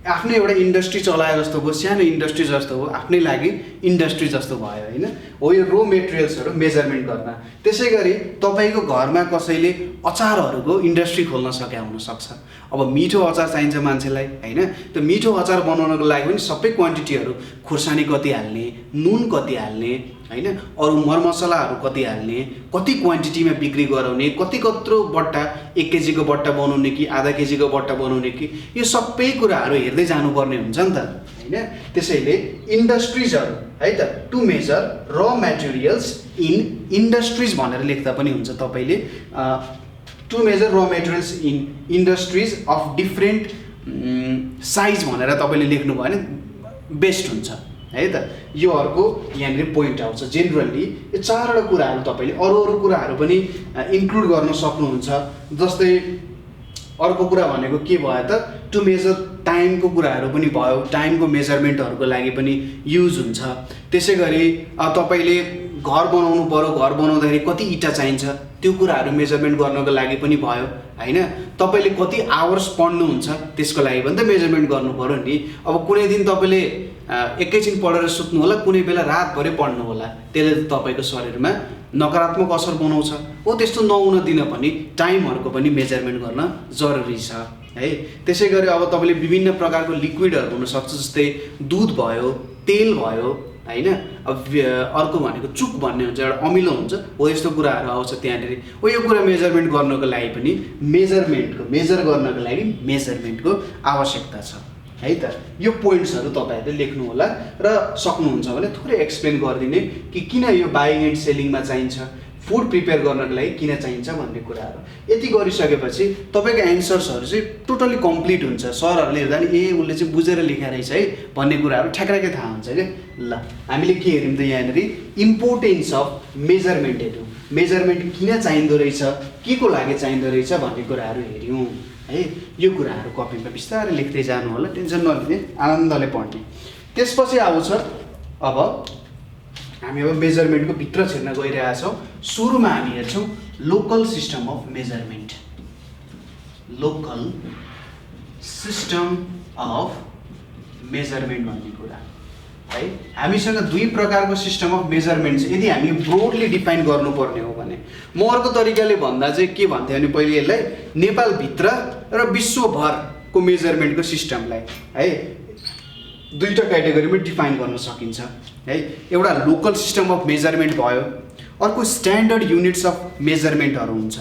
आफ्नै एउटा इन्डस्ट्री चलाए जस्तो भयो, सानो इन्डस्ट्री जस्तो हो, आफ्नै लागि इन्डस्ट्री जस्तो भयो होइन। हो यो रो मेटेरियल्सहरू मेजरमेन्ट गर्न। त्यसै गरी तपाईँको घरमा कसैले अचारहरूको इन्डस्ट्री खोल्न सकेका हुनसक्छ। अब मिठो अचार चाहिन्छ मान्छेलाई होइन, त्यो मिठो अचार बनाउनको लागि पनि सबै क्वान्टिटीहरू, खुर्सानी कति हाल्ने, नुन कति हाल्ने होइन, अरू मरमसलाहरू कति हाल्ने, कति क्वान्टिटीमा बिक्री गराउने, कत्रो बट्टा, 1 केजीको बट्टा बनाउने कि आधा केजीको बट्टा बनाउने कि, यो सबै कुराहरू हेर्दै जानुपर्ने हुन्छ नि त होइन। त्यसैले इन्डस्ट्रिजहरू है त, टु मेजर र मेटेरियल्स इन इन्डस्ट्रिज भनेर लेख्दा पनि हुन्छ तपाईँले। टु मेजर र materials in industries of different size भनेर तपाईँले लेख्नुभयो भने बेस्ट हुन्छ है त। यो अर्को यहाँनिर पोइन्ट आउँछ। जेनरली यो 4वटा कुराहरू तपाईँले अरू कुराहरू पनि इन्क्लुड गर्न सक्नुहुन्छ। जस्तै अर्को कुरा भनेको के भयो त, टु मेजर टाइमको कुराहरू पनि भयो, टाइमको मेजरमेन्टहरूको लागि पनि युज हुन्छ। त्यसै गरी तपाईँले घर बनाउनु पर्यो, घर बनाउँदाखेरि कति इँटा चाहिन्छ त्यो कुराहरू मेजरमेन्ट गर्नको लागि पनि भयो होइन। तपाईँले कति आवर्स पढ्नुहुन्छ त्यसको लागि पनि त मेजरमेन्ट गर्नु पर्यो नि। अब कुनै दिन तपाईँले एकैछिन पढेर सुत्नु होला, कुनै बेला रातभरि पढ्नु होला, त्यसले तपाईँको शरीरमा नकारात्मक असर बनाउँछ। हो त्यस्तो नहुन दिन पनि टाइमहरूको पनि मेजरमेन्ट गर्न जरुरी छ है। त्यसै गरी अब तपाईँले विभिन्न प्रकारको लिक्विडहरू हुनसक्छ, जस्तै दुध भयो, तेल भयो होइन। अब अर्को भनेको चुक भन्ने हुन्छ, एउटा अमिलो हुन्छ, हो यस्तो कुराहरू आउँछ त्यहाँनिर। हो यो कुरा मेजरमेन्ट गर्नको लागि पनि मेजर गर्नको लागि मेजरमेन्टको आवश्यकता छ है त। यो पोइन्ट्सहरू तपाईँहरूले लेख्नु होला र सक्नुहुन्छ भने थोरै एक्सप्लेन गरिदिने कि किन यो बाइङ एन्ड सेलिङमा चाहिन्छ, फुड प्रिपेयर गर्नको लागि किन चाहिन्छ भन्ने कुराहरू। यति गरिसकेपछि तपाईँको एन्सर्सहरू चाहिँ टोटली कम्प्लिट हुन्छ। सरहरूले हेर्दा नि ए उसले चाहिँ बुझेर लेखेको रहेछ है भन्ने कुराहरू ठ्याक्कै थाहा हुन्छ क्या। ल हामीले के हेऱ्यौँ त यहाँनिर, इम्पोर्टेन्स अफ मेजरमेन्ट हेऱ्यौँ, मेजरमेन्ट किन चाहिँदो रहेछ, के को लागि चाहिँदो रहेछ भन्ने कुराहरू हेऱ्यौँ है। यो कुराहरू कपीमा बिस्तारै लेख्दै जानु होला, टेन्सन नलिने, आनन्दले पढ्ने। त्यसपछि आउँछ अब हामी अब मेजरमेन्टको भित्र छिर्न गइरहेका छौँ। सुरुमा हामी हेर्छौँ local system of measurement. Local system of measurement भन्ने कुरा है, हामीसँग दुई प्रकारको सिस्टम अफ मेजरमेन्ट छ। यदि हामी ब्रोडली डिफाइन गर्नुपर्ने हो भने म अर्को तरिकाले भन्दा चाहिँ के भन्थेँ भने पहिले यसलाई नेपालभित्र र विश्वभरको मेजरमेन्टको सिस्टमलाई है दुईवटा क्याटेगोरीमा डिफाइन गर्न सकिन्छ है। एउटा लोकल सिस्टम अफ मेजरमेन्ट भयो, अर्को स्ट्यान्डर्ड युनिट्स अफ मेजरमेन्टहरू हुन्छ।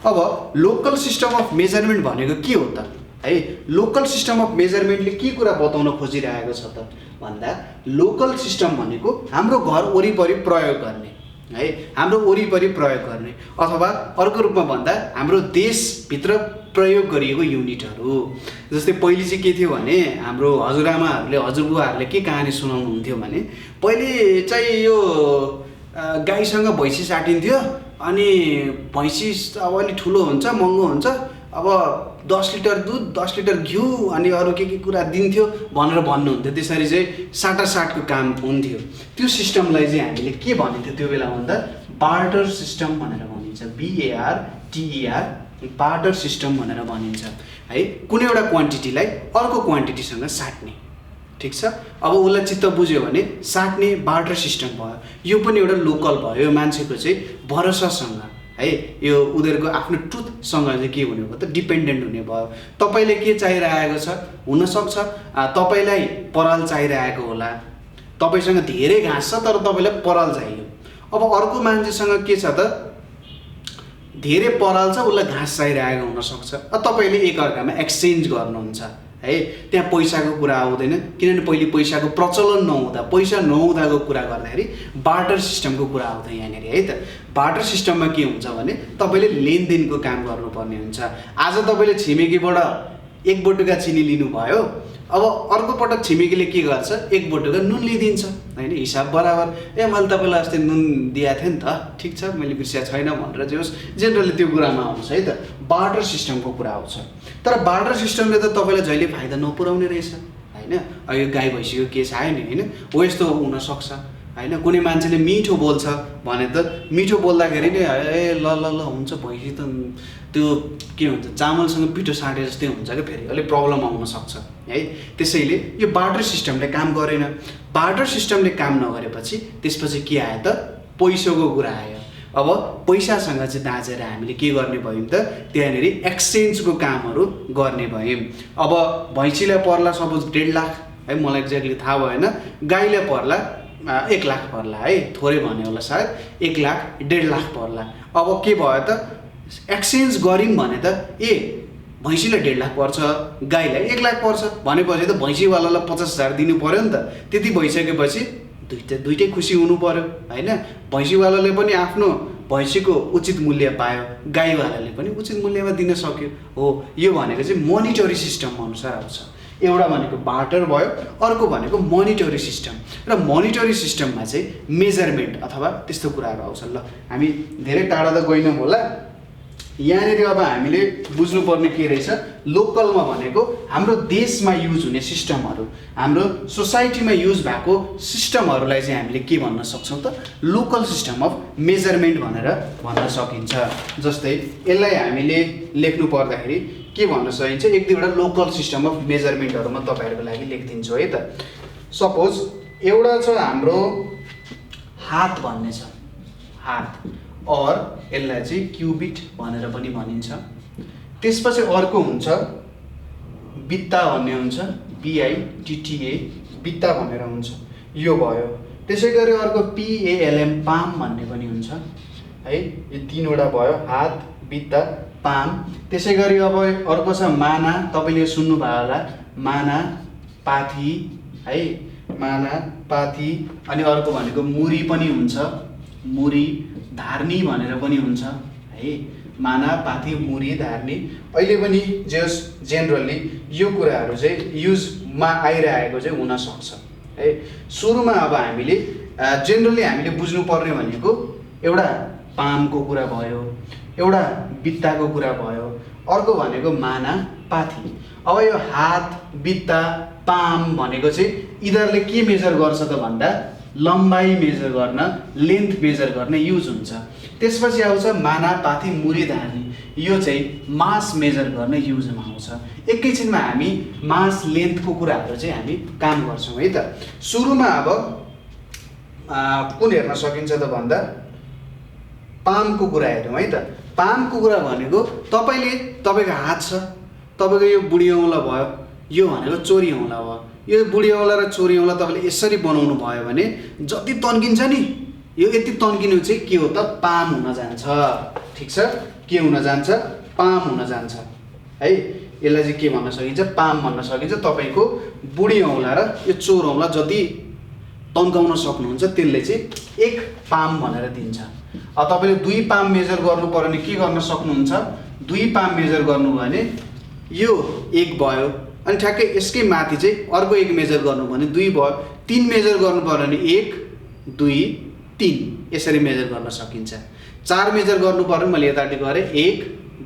अब लोकल सिस्टम अफ मेजरमेन्ट भनेको के हो त है? लोकल सिस्टम अफ मेजरमेन्टले के कुरा बताउन खोजिरहेको छ त भन्दा लोकल सिस्टम भनेको हाम्रो घर वरिपरि प्रयोग गर्ने है, हाम्रो वरिपरि प्रयोग गर्ने, अथवा अर्को रूपमा भन्दा हाम्रो देशभित्र प्रयोग गरिएको युनिटहरू। जस्तै पहिले चाहिँ के थियो भने हाम्रो हजुरआमाहरूले हजुरबुवाहरूले के कहानी सुनाउनुहुन्थ्यो भने पहिले चाहिँ यो गाईसँग भैँसी साटिन्थ्यो, अनि भैँसी अब अलिक ठुलो हुन्छ, महँगो हुन्छ, अब 10 लिटर दुध 10 लिटर घिउ अनि अरू के कुरा दिन्थ्यो भनेर भन्नुहुन्थ्यो। त्यसरी चाहिँ साटासाटको काम हुन्थ्यो। त्यो सिस्टमलाई चाहिँ हामीले के भनिन्थ्यो त्यो बेला भन्दा बार्टर सिस्टम भनेर भनिन्छ। BARTER बार्टर सिस्टम भनेर भनिन्छ है। कुनै एउटा क्वान्टिटीलाई अर्को क्वान्टिटीसँग साट्ने, ठिक छ। अब उसलाई चित्त बुझ्यो भने साट्ने बार्टर सिस्टम भयो। यो पनि एउटा लोकल भयो, मान्छेको चाहिँ भरोसासँग है, यो उनीहरूको आफ्नो ट्रुथसँग चाहिँ के हुने भयो त डिपेन्डेन्ट हुने भयो। तपाईँले के चाहिरहेको छ हुनसक्छ तपाईँलाई पराल चाहिरहेको होला, तपाईँसँग धेरै घाँस छ तर तपाईँलाई पराल चाहियो। अब अर्को मान्छेसँग के छ त धेरै पराल छ, उसलाई घाँस चाहिरहेको हुनसक्छ, तपाईँले एकअर्कामा एक्सचेन्ज गर्नुहुन्छ है। त्यहाँ पैसाको कुरा आउँदैन, किनभने पहिले पैसाको प्रचलन नहुँदा, पैसा नहुँदाको कुरा गर्दाखेरि बार्टर सिस्टमको कुरा आउँछ यहाँनिर है त। बार्टर सिस्टममा के हुन्छ भने तपाईँले लेनदेनको काम गर्नुपर्ने हुन्छ। आज तपाईँले छिमेकीबाट 1 बटुका चिनी लिनुभयो, अब अर्को पटक छिमेकीले के गर्छ 1 बटुका नुन लिइदिन्छ होइन, हिसाब बराबर। मैले तपाईँलाई अस्ति नुन दिएको थिएँ नि त, ठिक छ मैले बिर्सिया छैन भनेर चाहिँ होस्, जेनरली त्यो कुरामा आउँछ है त। बार्टर सिस्टमको कुरा आउँछ। तर बार्टर सिस्टमले त तपाईँलाई जहिले फाइदा नपुर्याउने रहेछ होइन। यो गाई भैँसीको केस आयो नि होइन, हो यस्तो हुनसक्छ होइन। कुनै मान्छेले मिठो बोल्छ भने त मिठो बोल्दाखेरि नै ए ल ल ल हुन्छ, भैँसी त त्यो के हुन्छ चामलसँग पिठो साटे जस्तै हुन्छ क्या, फेरि अलिक प्रब्लम आउन सक्छ है। त्यसैले यो बार्टर सिस्टमले काम गरेन। बार्टर सिस्टमले काम नगरेपछि त्यसपछि के आयो त पैसाको कुरा आयो। अब पैसासँग चाहिँ दाँचेर हामीले के गर्ने भयौँ त त्यहाँनिर एक्सचेन्जको कामहरू गर्ने भयौँ। अब भैँसीलाई पर्ला सपोज 1.5 लाख है, मलाई एक्ज्याक्टली थाहा भएन, गाईलाई पर्ला 1 लाख पर्ला है, थोरै भन्यो होला सायद, 1 लाख 1.5 लाख पर्ला। अब के भयो त एक्सचेन्ज गऱ्यौँ भने त भैँसीलाई 1.5 लाख पर्छ, गाईलाई 1 लाख पर्छ भनेपछि त भैँसीवालालाई 50,000 दिनु पऱ्यो नि त। त्यति भइसकेपछि दुइटै खुसी हुनु पऱ्यो होइन। भैँसीवालाले पनि आफ्नो भैँसीको उचित मूल्य पायो, गाईवालाले पनि उचित मूल्यमा दिन सक्यो। हो यो भनेको चाहिँ मोनिटरी सिस्टम अनुसार आउँछ। एउटा भनेको बार्टर भयो, अर्को भनेको मोनिटरी सिस्टम। र मोनिटरी सिस्टममा चाहिँ मेजरमेन्ट अथवा त्यस्तो कुराहरू आउँछ। ल हामी धेरै टाढा त गएनौँ होला, यहाँनिर अब हामीले बुझ्नुपर्ने के रहेछ, लोकलमा भनेको हाम्रो देशमा युज हुने सिस्टमहरू, हाम्रो सोसाइटीमा युज भएको सिस्टमहरूलाई चाहिँ हामीले के भन्न सक्छौँ त लोकल सिस्टम अफ मेजरमेन्ट भनेर भन्न सकिन्छ। जस्तै यसलाई हामीले लेख्नु पर्दाखेरि के भन्न सकिन्छ, 1-2वटा लोकल सिस्टम अफ मेजरमेन्टहरू म तपाईँहरूको लागि लेखिदिन्छु है त। सपोज एउटा छ हाम्रो हात भन्ने छ, हात, और यसलाई चाहिँ क्युबिट भनेर पनि भनिन्छ। त्यसपछि अर्को हुन्छ बित्ता भन्ने हुन्छ, BITTA बित्ता भनेर हुन्छ, यो भयो। त्यसै गरी अर्को PALM पाम भन्ने पनि हुन्छ है। यो 3वटा भयो, हात, बित्ता, पाम। त्यसै गरी अब अर्को छ माना, तपाईँले सुन्नुभयो होला, माना, पाथी है, माना, पाथी। अनि अर्को भनेको मुरी पनि हुन्छ, मुरी, धार्नी भनेर पनि हुन्छ है। माना, पाथी, मुरी, धार्नी। अहिले पनि जस जेनरली यो कुराहरू चाहिँ युजमा आइरहेको चाहिँ हुनसक्छ है। सुरुमा अब हामीले जेनरली हामीले बुझ्नुपर्ने भनेको एउटा पामको कुरा भयो, एउटा बित्ताको कुरा भयो, अर्को भनेको माना, पाथी। अब यो हात, बित्ता, पाम भनेको चाहिँ यिनीहरूले के मेजर गर्छ त भन्दा लम्बाइ मेजर गर्न, लेन्थ मेजर गर्न युज हुन्छ। त्यसपछि आउँछ माना, पाथी, मुरी, धार्नी, यो चाहिँ मास मेजर गर्न युजमा आउँछ। एकैछिनमा हामी मास, लेन्थको कुराहरू चाहिँ हामी काम गर्छौँ है त। सुरुमा अब कुन हेर्न सकिन्छ त भन्दा पामको कुरा हेरौँ है त। पामको कुरा भनेको तपाईँको हात छ, तपाईँको यो बुढी औँला भयो, यो भनेको चोरी औँला भयो। यो बुढी औँला र चोरी औँला तपाईँले यसरी बनाउनु भयो भने जति तन्किन्छ नि, यो यति तन्किनु चाहिँ के हो त, पाम हुन जान्छ। ठिक छ, के हुन जान्छ, पाम हुन जान्छ है। यसलाई चाहिँ के भन्न सकिन्छ, पाम भन्न सकिन्छ। तपाईँको बुढी औँला र यो चोर औँला जति तन्काउन सक्नुहुन्छ त्यसले चाहिँ 1 पाम भनेर दिन्छ। अब तपाईँले 2 पाम मेजर गर्नु पर्यो भने के गर्न सक्नुहुन्छ, 2 पाम मेजर गर्नुभयो भने यो 1 भयो, अनि ठ्याक्कै यसकै माथि चाहिँ अर्को 1 मेजर गर्नु भने 2 भयो। 3 मेजर गर्नु पर्यो भने 1 2 3 यसरी मेजर गर्न सकिन्छ। 4 मेजर गर्नु पर्यो, मैले यतापट्टि गरेँ 1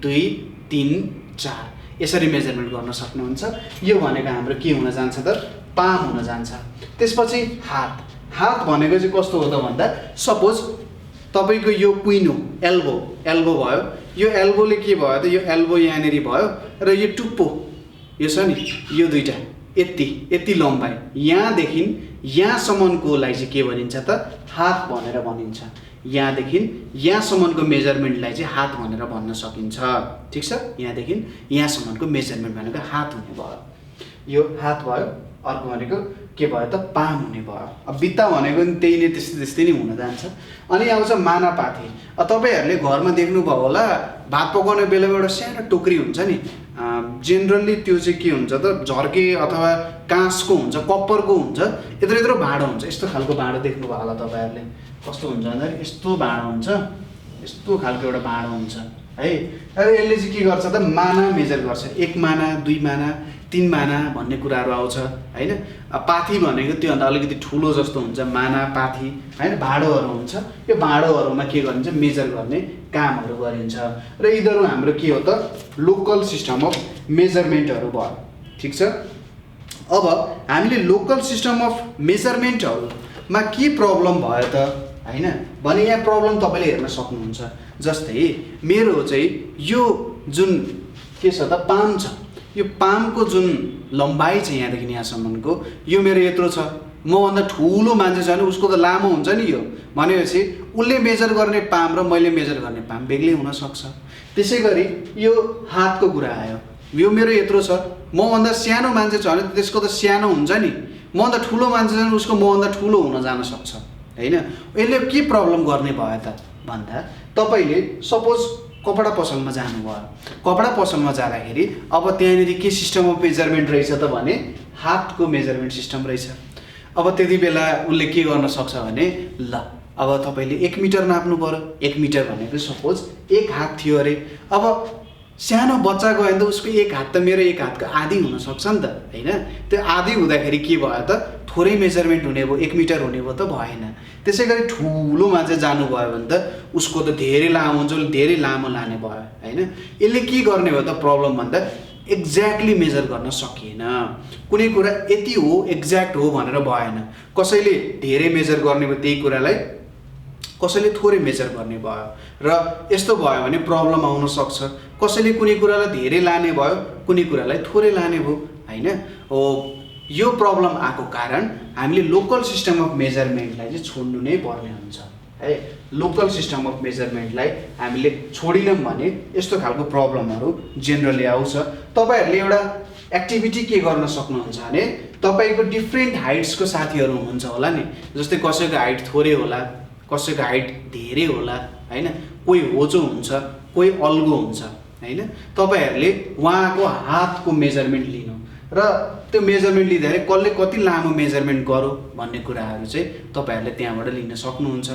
2 3 4 यसरी मेजरमेन्ट गर्न सक्नुहुन्छ। यो भनेको हाम्रो के हुन जान्छ त, पाम हुन जान्छ। त्यसपछि हात भनेको चाहिँ कस्तो हो त भन्दा सपोज तपाईँको यो कुइनो एल्बो भयो, यो एल्बोले के भयो त, यो एल्बो यहाँनिर भयो र यो टुप्पो यो छ नि, यो दुईटा यति लम्बाइ, यहाँदेखि यहाँसम्मकोलाई चाहिँ के भनिन्छ त, हात भनेर भनिन्छ। यहाँदेखि यहाँसम्मको मेजरमेन्टलाई चाहिँ हात भनेर भन्न सकिन्छ। ठिक छ, यहाँदेखि यहाँसम्मको मेजरमेन्ट भनेको हात हुने भयो। यो हात भयो। अर्को भनेको के भयो त, पाम हुने भयो। अब बित्ता भनेको नि त्यही नै त्यस्तै नै हुन जान्छ। अनि आउँछ माना, पाथी। अब तपाईँहरूले घरमा देख्नुभयो होला, भात पकाउने बेलामा एउटा सानो टोकरी हुन्छ नि, जेनरली त्यो चाहिँ के हुन्छ त, झर्के अथवा काँसको हुन्छ, कप्परको हुन्छ, यत्रो भाँडो हुन्छ। यस्तो खालको भाँडो देख्नुभयो होला तपाईँहरूले। कस्तो हुन्छ भन्दाखेरि यस्तो भाँडो हुन्छ, यस्तो खालको एउटा भाँडो हुन्छ है। र यसले चाहिँ के गर्छ त, माना मेजर गर्छ। 1 माना, 2 माना, 3 माना भन्ने कुराहरू आउँछ होइन। पाथी भनेको त्योभन्दा अलिकति ठुलो जस्तो हुन्छ, माना, पाथी होइन, भाँडोहरू हुन्छ। यो भाँडोहरूमा के गरिन्छ, मेजर गर्ने कामहरू गरिन्छ। र यिनीहरू हाम्रो के हो त, लोकल सिस्टम अफ मेजरमेन्टहरू भयो। ठिक छ। अब हामीले लोकल सिस्टम अफ मेजरमेन्टहरूमा के प्रब्लम भयो त होइन भने यहाँ प्रब्लम तपाईँले हेर्न सक्नुहुन्छ। जस्तै मेरो चाहिँ यो जुन के छ त, पाम छ, यो पामको जुन लम्बाइ छ यहाँदेखि यहाँसम्मको, यो मेरो यत्रो छ। मभन्दा ठुलो मान्छे छ भने उसको त लामो हुन्छ नि। यो भनेपछि उसले मेजर गर्ने पाम र मैले मेजर गर्ने पाम बेग्लै हुनसक्छ। त्यसै गरी यो हातको कुरा आयो, यो मेरो यत्रो छ, मभन्दा सानो मान्छे छ भने त्यसको त सानो हुन्छ नि। मभन्दा ठुलो मान्छे छ भने उसको मभन्दा ठुलो हुन जान सक्छ होइन। यसले के प्रब्लम गर्ने भयो त भन्दा, तपाईँले सपोज कपडा पसलमा जानुभयो, कपडा पसलमा जाँदाखेरि अब त्यहाँनिर के सिस्टम अफ मेजरमेन्ट रहेछ त भने हातको मेजरमेन्ट सिस्टम रहेछ। अब त्यति बेला उसले के गर्न सक्छ भने, ल अब तपाईँले 1 मिटर नाप्नु पर्यो। 1 मिटर भनेको सपोज 1 हात थियो अरे। अब सानो बच्चा गयो भने त उसको 1 हात त मेरो 1 हातको आधी हुनसक्छ नि त होइन। त्यो आधी हुँदाखेरि के भयो त, थोरै मेजरमेन्ट हुने भयो, 1 मिटर हुने भयो त भएन। त्यसै गरी ठुलो मान्छे जानुभयो भने त उसको त धेरै लामो हुन्छ, धेरै लामो लाने भयो होइन। यसले के गर्ने भयो त प्रब्लम भन्दा, एक्ज्याक्टली मेजर गर्न सकिएन। कुनै कुरा यति हो एक्ज्याक्ट हो भनेर भएन। कसैले धेरै मेजर गर्ने भयो त्यही कुरालाई, कसैले थोरै मेजर गर्ने भयो र यस्तो भयो भने प्रब्लम आउन सक्छ। कसैले कुनै कुरालाई धेरै लाने भयो, कुनै कुरालाई थोरै लाने भयो होइन। हो, यो प्रब्लम आएको कारण हामीले लोकल सिस्टम अफ मेजरमेन्टलाई चाहिँ छोड्नु नै पर्ने हुन्छ है। लोकल सिस्टम अफ मेजरमेन्टलाई हामीले छोडिनौँ भने यस्तो खालको प्रब्लमहरू जेनरली आउँछ। तपाईँहरूले एउटा एक्टिभिटी के गर्न सक्नुहुन्छ भने, तपाईँको डिफ्रेन्ट हाइट्सको साथीहरू हुनुहुन्छ होला नि। जस्तै कसैको हाइट थोरै होला, कसैको हाइट धेरै होला होइन। कोही होचो हुन्छ, कोही अल्गो हुन्छ होइन। तपाईँहरूले उहाँको हातको मेजरमेन्ट लिनु र त्यो मेजरमेन्ट लिँदाखेरि कसले कति लामो मेजरमेन्ट गर्यो भन्ने कुराहरू चाहिँ तपाईँहरूले त्यहाँबाट लिन सक्नुहुन्छ।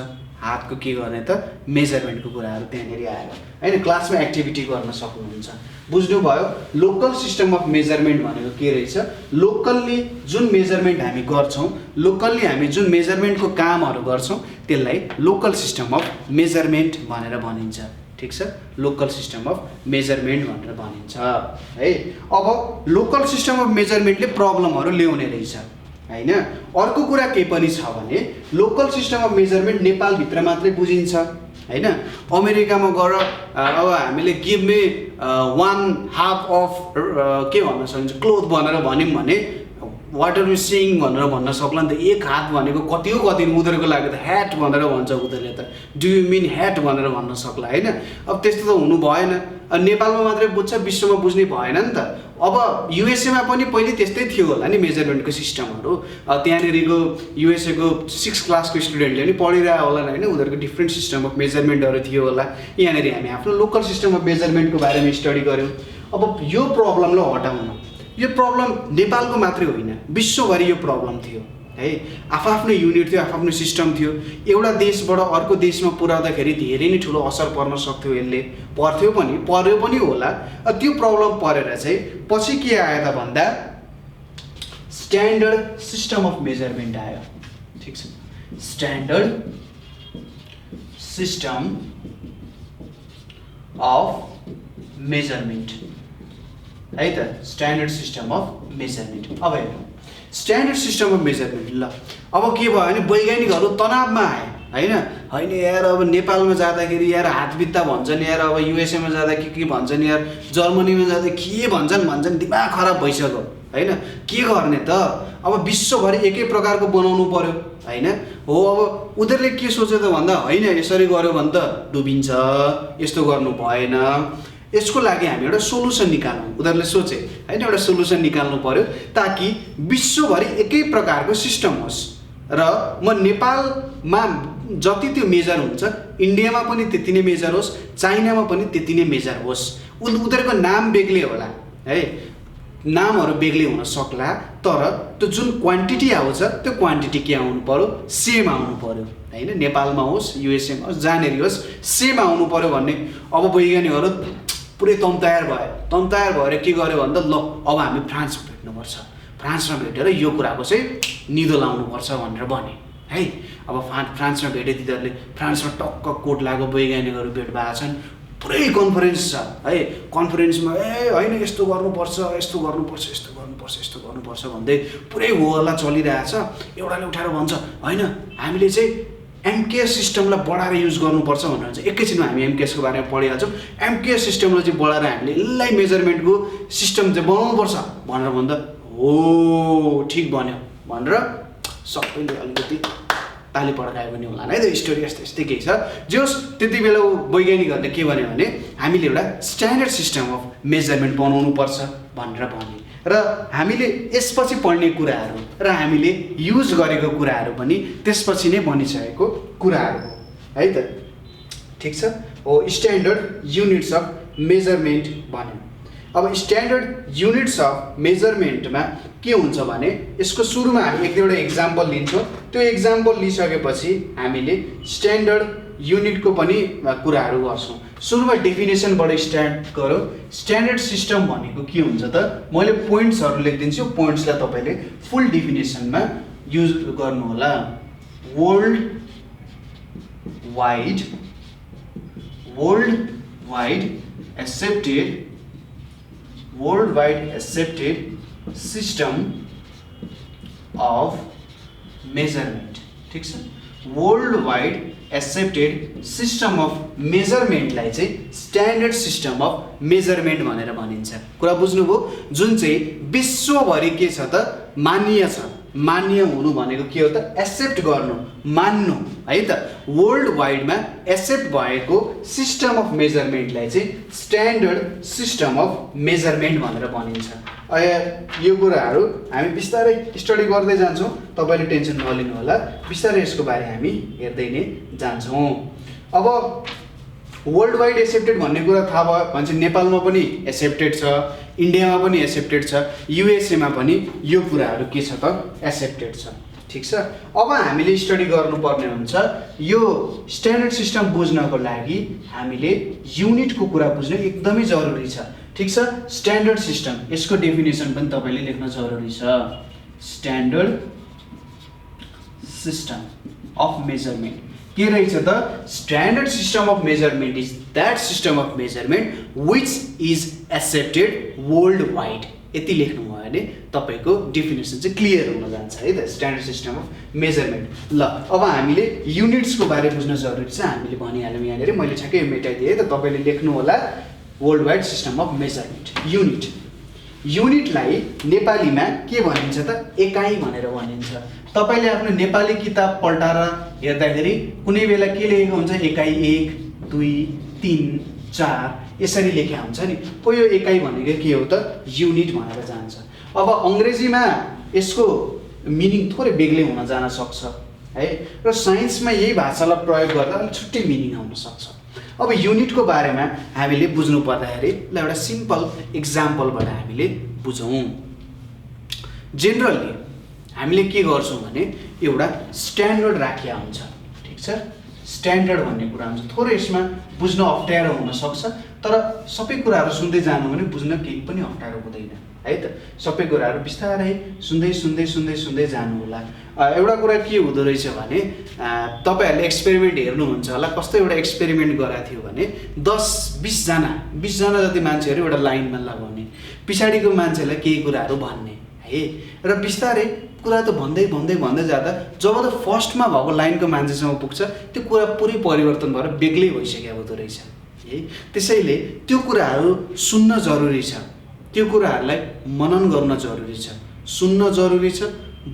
हातको के गर्ने त, मेजरमेन्टको कुराहरू त्यहाँनिर आएर होइन क्लासमा एक्टिभिटी गर्न सक्नुहुन्छ। बुझ्नुभयो? लोकल सिस्टम अफ मेजरमेन्ट भनेको के रहेछ, लोकल्ली जुन मेजरमेन्ट हामी गर्छौँ, लोकल्ली हामी जुन मेजरमेन्टको कामहरू गर्छौँ त्यसलाई लोकल सिस्टम अफ मेजरमेन्ट भनेर भनिन्छ। ठिक छ, लोकल सिस्टम अफ मेजरमेन्ट भनेर भनिन्छ है। अब लोकल सिस्टम अफ मेजरमेन्टले प्रब्लमहरू ल्याउने रहेछ हैन। अर्को कुरा के पनि छ भने लोकल सिस्टम अफ मेजरमेन्ट नेपालभित्र मात्रै बुझिन्छ हैन। अमेरिकामा गएर अब हामीले गिभ मी 1/2 अफ के भन्न सकिन्छ क्लोथ भनेर भन्यौँ भने वाट आर यु सिइङ भनेर भन्न सक्ला नि त। एक हात भनेको कति हो कति उनीहरूको लागि त ह्याट भनेर भन्छ उनीहरूले त, डु यु मिन ह्याट भनेर भन्न सक्ला हैन। अब त्यस्तो त हुनु भएन। नेपालमा मात्रै बुझ्छ, विश्वमा बुझ्ने भएन नि त। अब युएसएमा पनि पहिले त्यस्तै थियो होला नि मेजरमेन्टको सिस्टमहरू। त्यहाँनिरको युएसएको 6 क्लासको स्टुडेन्टले पनि पढिरहेको होला हैन, उनीहरूको डिफ्रेन्ट सिस्टम अफ मेजरमेन्टहरू थियो होला। यहाँनिर हामी आफ्नो लोकल सिस्टम अफ मेजरमेन्टको बारेमा स्टडी गऱ्यौँ। अब यो प्रब्लमलाई हटाउन, यो प्रब्लम नेपालको मात्रै होइन विश्वभरि यो प्रब्लम थियो है। आफ्नो युनिट थियो, आफ्नो सिस्टम थियो। एउटा देशबाट अर्को देशमा पुर्याउँदाखेरि धेरै नै ठुलो असर पर्न सक्थ्यो, यसले पर्यो पनि होला। त्यो प्रब्लम परेर चाहिँ पछि के आयो त भन्दा स्ट्यान्डर्ड सिस्टम अफ मेजरमेन्ट आयो। ठिक छ, स्ट्यान्डर्ड सिस्टम अफ मेजरमेन्ट है त, स्ट्यान्डर्ड सिस्टम अफ मेजरमेन्ट। अब हेरौँ स्ट्यान्डर्ड सिस्टम अफ मेजरमेन्ट। ल अब के भयो भने वैज्ञानिकहरू तनावमा आए होइन यार। अब नेपालमा जाँदाखेरि यार हातबित्ता भन्छन् यार, अब युएसएमा जाँदा के भन्छन् यार, जर्मनीमा जाँदा के भन्छन् दिमाग खराब भइसक्यो होइन। के गर्ने त, अब विश्वभरि एकै प्रकारको बनाउनु पर्यो होइन। हो अब उनीहरूले के सोच्यो त भन्दा होइन यसरी गऱ्यो भने त डुबिन्छ, यस्तो गर्नु भएन, यसको लागि हामी एउटा सोलुसन निकाल्नु उनीहरूले सोचे होइन। एउटा सोलुसन निकाल्नु पर्यो ताकि विश्वभरि एकै प्रकारको सिस्टम होस् र म नेपालमा जति त्यो मेजर हुन्छ इन्डियामा पनि त्यति नै मेजर होस्, चाइनामा पनि त्यति नै मेजर होस्। उनीहरूको नाम बेग्लै होला है, नामहरू बेग्लै हुन सक्ला, तर त्यो जुन क्वान्टिटी आउँछ त्यो क्वान्टिटी के आउनु पर्यो, सेम आउनु पर्यो होइन। नेपालमा होस् युएसएमा होस् जहाँनिर होस् सेम आउनु पर्यो भन्ने। अब वैज्ञानिकहरू पुरै तयार भएर के गर्यो भन्दा ल अब हामी फ्रान्समा भेट्नुपर्छ, फ्रान्समा भेटेर यो कुराको चाहिँ निदो लाउनुपर्छ भनेर भने है। अब फ्रान्समा भेटे तिनीहरूले, फ्रान्समा टक्क कोट लागेको वैज्ञानिकहरू भेट भएको छन्। पुरै कन्फरेन्स छ है, कन्फरेन्समा होइन यस्तो गर्नुपर्छ भन्दै पुरै होला चलिरहेछ। एउटाले उठाएर भन्छ होइन हामीले चाहिँ एमकेएस सिस्टमलाई बढाएर युज गर्नुपर्छ भनेर चाहिँ एकैछिनमा हामी एमकेएसको बारेमा पढिहाल्छौँ। एमकेएस सिस्टमलाई चाहिँ बढाएर हामीले यसलाई मेजरमेन्टको सिस्टम चाहिँ बनाउनुपर्छ भनेर भन्दा हो ठिक भन्यो भनेर सबैले अलिकति ताली पड्कायो पनि होला है। त स्टोरी यस्तै केही छ। जे होस् त्यति बेला वैज्ञानिकहरूले के भन्यो भने हामीले एउटा स्ट्यान्डर्ड सिस्टम अफ मेजरमेन्ट बनाउनुपर्छ भनेर भने र हामीले यसपछि पढ्ने कुराहरू र हामीले युज गरेको कुराहरू पनि त्यसपछि नै बनिसकेको कुराहरू हो है त। ठिक छ, हो स्ट्यान्डर्ड युनिट्स अफ मेजरमेन्ट भन्यो। अब स्ट्यान्डर्ड युनिट्स अफ मेजरमेन्टमा के हुन्छ भने यसको सुरुमा हामी एक दुईवटा इक्जाम्पल लिन्छौँ। त्यो इक्जाम्पल लिइसकेपछि हामीले स्ट्यान्डर्ड युनिटको पनि कुराहरू गर्छौँ। सुरुमा डेफिनेसनबाट स्टार्ट गरौँ। स्ट्यान्डर्ड सिस्टम भनेको के हुन्छ त, मैले पोइन्ट्सहरू लेखिदिन्छु, पोइन्ट्सलाई तपाईँले फुल डेफिनेसनमा युज गर्नु होला। World wide accepted system of measurement. ठिक छ, world wide accepted system of मेजरमेन्टलाई चाहिँ स्ट्यान्डर्ड सिस्टम अफ मेजरमेन्ट भनेर भनिन्छ। कुरा बुझ्नुभयो? जुन चाहिँ विश्वभरि के छ त मान्य छ। मान्य हुनु भनेको के हो त, एक्सेप्ट गर्नु, मान्नु है त। वर्ल्ड वाइडमा एक्सेप्ट भएको सिस्टम अफ मेजरमेन्टलाई चाहिँ स्ट्यान्डर्ड सिस्टम अफ मेजरमेन्ट भनेर भनिन्छ। यो कुराहरू हामी बिस्तारै स्टडी गर्दै जान्छौँ, तपाईँले टेन्सन नलिनु होला, बिस्तारै यसको बारे हामी हेर्दै नै जान्छौँ। अब वर्ल्ड वाइड एक्सेप्टेड भन्ने कुरा थाहा भयो भने चाहिँ नेपालमा पनि एक्सेप्टेड छ, इन्डियामा पनि एक्सेप्टेड छ, युएसएमा पनि यो कुराहरू के छ त एक्सेप्टेड छ। ठिक छ, अब हामीले स्टडी गर्नुपर्ने हुन्छ। यो स्ट्यान्डर्ड सिस्टम बुझ्नको लागि हामीले युनिटको कुरा बुझ्नु एकदमै जरुरी छ। ठिक छ, स्ट्यान्डर्ड सिस्टम यसको डेफिनेसन पनि तपाईँले लेख्न जरुरी छ। स्ट्यान्डर्ड सिस्टम अफ मेजरमेन्ट के रहेछ त, standard system of measurement is that system of measurement which is accepted world wide. यति लेख्नु भयो भने तपाईको डेफिनेसन चाहिँ क्लियर हुन जान्छ है त स्ट्यान्डर्ड सिस्टम अफ मेजरमेन्ट। ल अब हामीले युनिट्सको बारे बुझ्न जरुरी छ। हामीले भनिहाल्यौँ यहाँनिर, मैले ठ्याक्कै मेटाइदिएँ है त, तपाईँले लेख्नु होला world wide system of measurement unit. युनिटलाई नेपालीमा के भनिन्छ त एकाइ भनेर भनिन्छ। तपाईँले आफ्नो नेपाली किताब पल्टाएर हेर्दाखेरि कुनै बेला के लेखेको हुन्छ एकाइ 1 2 3 4 यसरी लेखेको हुन्छ नि, हो यो एकाइ भनेको के हो त युनिट भनेर जान्छ। अब अङ्ग्रेजीमा यसको मिनिङ थोरै बेग्लै हुन जान सक्छ है, र साइन्समा यही भाषालाई प्रयोग गर्दा अलिक छुट्टै मिनिङ आउन सक्छ। अब युनिटको बारेमा हामीले बुझ्नु पर्दाखेरि ल एउटा सिम्पल इक्जाम्पलबाट हामीले बुझौँ। जेनरली हामीले के गर्छौँ भने एउटा स्ट्यान्डर्ड राखिया हुन्छ, ठिक छ। स्ट्यान्डर्ड भन्ने कुरा हुन्छ, थोरै यसमा बुझ्न अप्ठ्यारो हुनसक्छ, तर सबै कुराहरू सुन्दै जानु भने बुझ्न केही पनि अप्ठ्यारो हुँदैन है त। सबै कुराहरू बिस्तारै सुन्दै सुन्दै सुन्दै सुन्दै जानु होला। एउटा कुरा के हुँदो रहेछ भने तपाईँहरूले एक्सपेरिमेन्ट हेर्नुहुन्छ होला, कस्तो एउटा एक्सपेरिमेन्ट गराएको थियो भने 10-20 जना जति मान्छेहरू एउटा लाइनमा लगाउने, पछाडिको मान्छेलाई केही कुराहरू भन्ने है, र बिस्तारै कुरा त भन्दै भन्दै भन्दै जाँदा जब त फर्स्टमा भएको लाइनको मान्छेसँग पुग्छ त्यो कुरा पुरै परिवर्तन भएर बेग्लै भइसकेको हुँदो रहेछ है। त्यसैले त्यो कुराहरू सुन्न जरुरी छ, त्यो कुराहरूलाई मनन गर्न जरुरी छ, सुन्न जरुरी छ,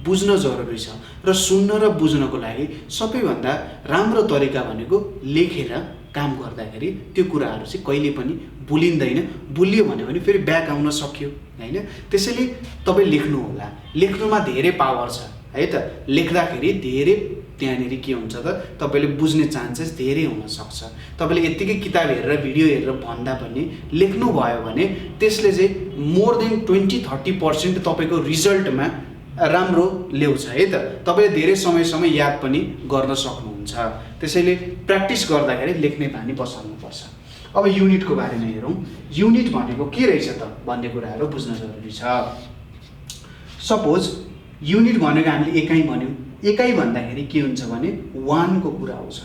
बुझ्न जरुरी छ। र सुन्न र बुझ्नको लागि सबैभन्दा राम्रो तरिका भनेको लेखेर काम गर्दाखेरि त्यो कुराहरू चाहिँ कहिले पनि भुलिँदैन। भुलियो भने पनि फेरि ब्याक आउन सक्यो हैन। त्यसैले तपाईँ लेख्नु होला, लेख्नुमा धेरै पावर छ है त। लेख्दाखेरि धेरै त्यहाँनिर के हुन्छ त तपाईँले बुझ्ने चान्सेस धेरै हुन सक्छ। तपाईँले यत्तिकै किताब हेरेर भिडियो हेरेर भन्दा पनि लेख्नु भयो भने त्यसले चाहिँ मोर देन 20-30% तपाईँको रिजल्टमा राम्रो ल्याउँछ है त। तपाईँले धेरै समयसम्म याद पनि गर्न सक्नुहुन्छ। त्यसैले प्र्याक्टिस गर्दाखेरि लेख्ने बानी बसाल्नुपर्छ। अब युनिटको बारेमा हेरौँ। युनिट भनेको के रहेछ त भन्ने कुराहरू बुझ्न जरुरी छ। सपोज युनिट भनेको हामीले एकाइ भन्यौँ, एकाइ भन्दाखेरि के हुन्छ भने 1 को कुरा आउँछ,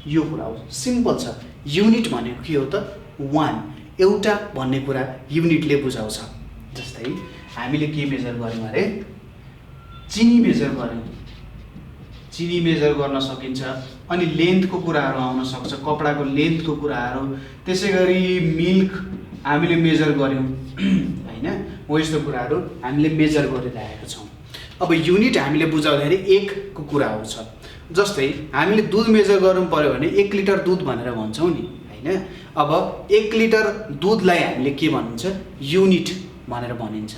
यो कुरा आउँछ। सिम्पल छ, युनिट भनेको के हो त 1 एउटा भन्ने कुरा युनिटले बुझाउँछ। जस्तै हामीले के मेजर गर्यौँ अरे चिनी मेजर गर्यौँ, चिनी मेजर गर्न सकिन्छ। अनि लेन्थको कुराहरू आउन सक्छ, कपडाको लेन्थको कुराहरू। त्यसै गरी मिल्क हामीले मेजर गर्यौँ हैन, हो यस्तो कुराहरू हामीले मेजर गरिरहेका छौँ। अब युनिट हामीले बुझाउँदाखेरि 1 को कुरा आउँछ। जस्तै हामीले दुध मेजर गर्नु पर्यो भने 1 लिटर दुध भनेर भन्छौँ नि हैन। अब 1 लिटर दुधलाई हामीले के भनिन्छ युनिट भनेर भनिन्छ।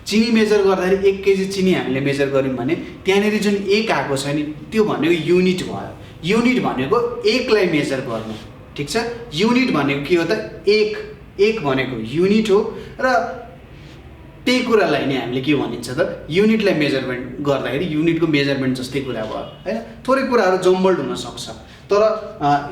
चिनी मेजर गर्दाखेरि 1 केजी चिनी हामीले मेजर गर्यौँ भने त्यहाँनिर जुन 1 आएको छ नि त्यो भनेको युनिट भयो। युनिट भनेको 1 लाई मेजर गर्नु, ठिक छ। युनिट भनेको के हो त 1 भनेको युनिट हो, र त्यही कुरालाई नै हामीले के भनिन्छ त युनिटलाई मेजरमेन्ट गर्दाखेरि युनिटको मेजरमेन्ट जस्तै कुरा भयो हैन। थोरै कुराहरू जम्बल्ड हुन सक्छ, तर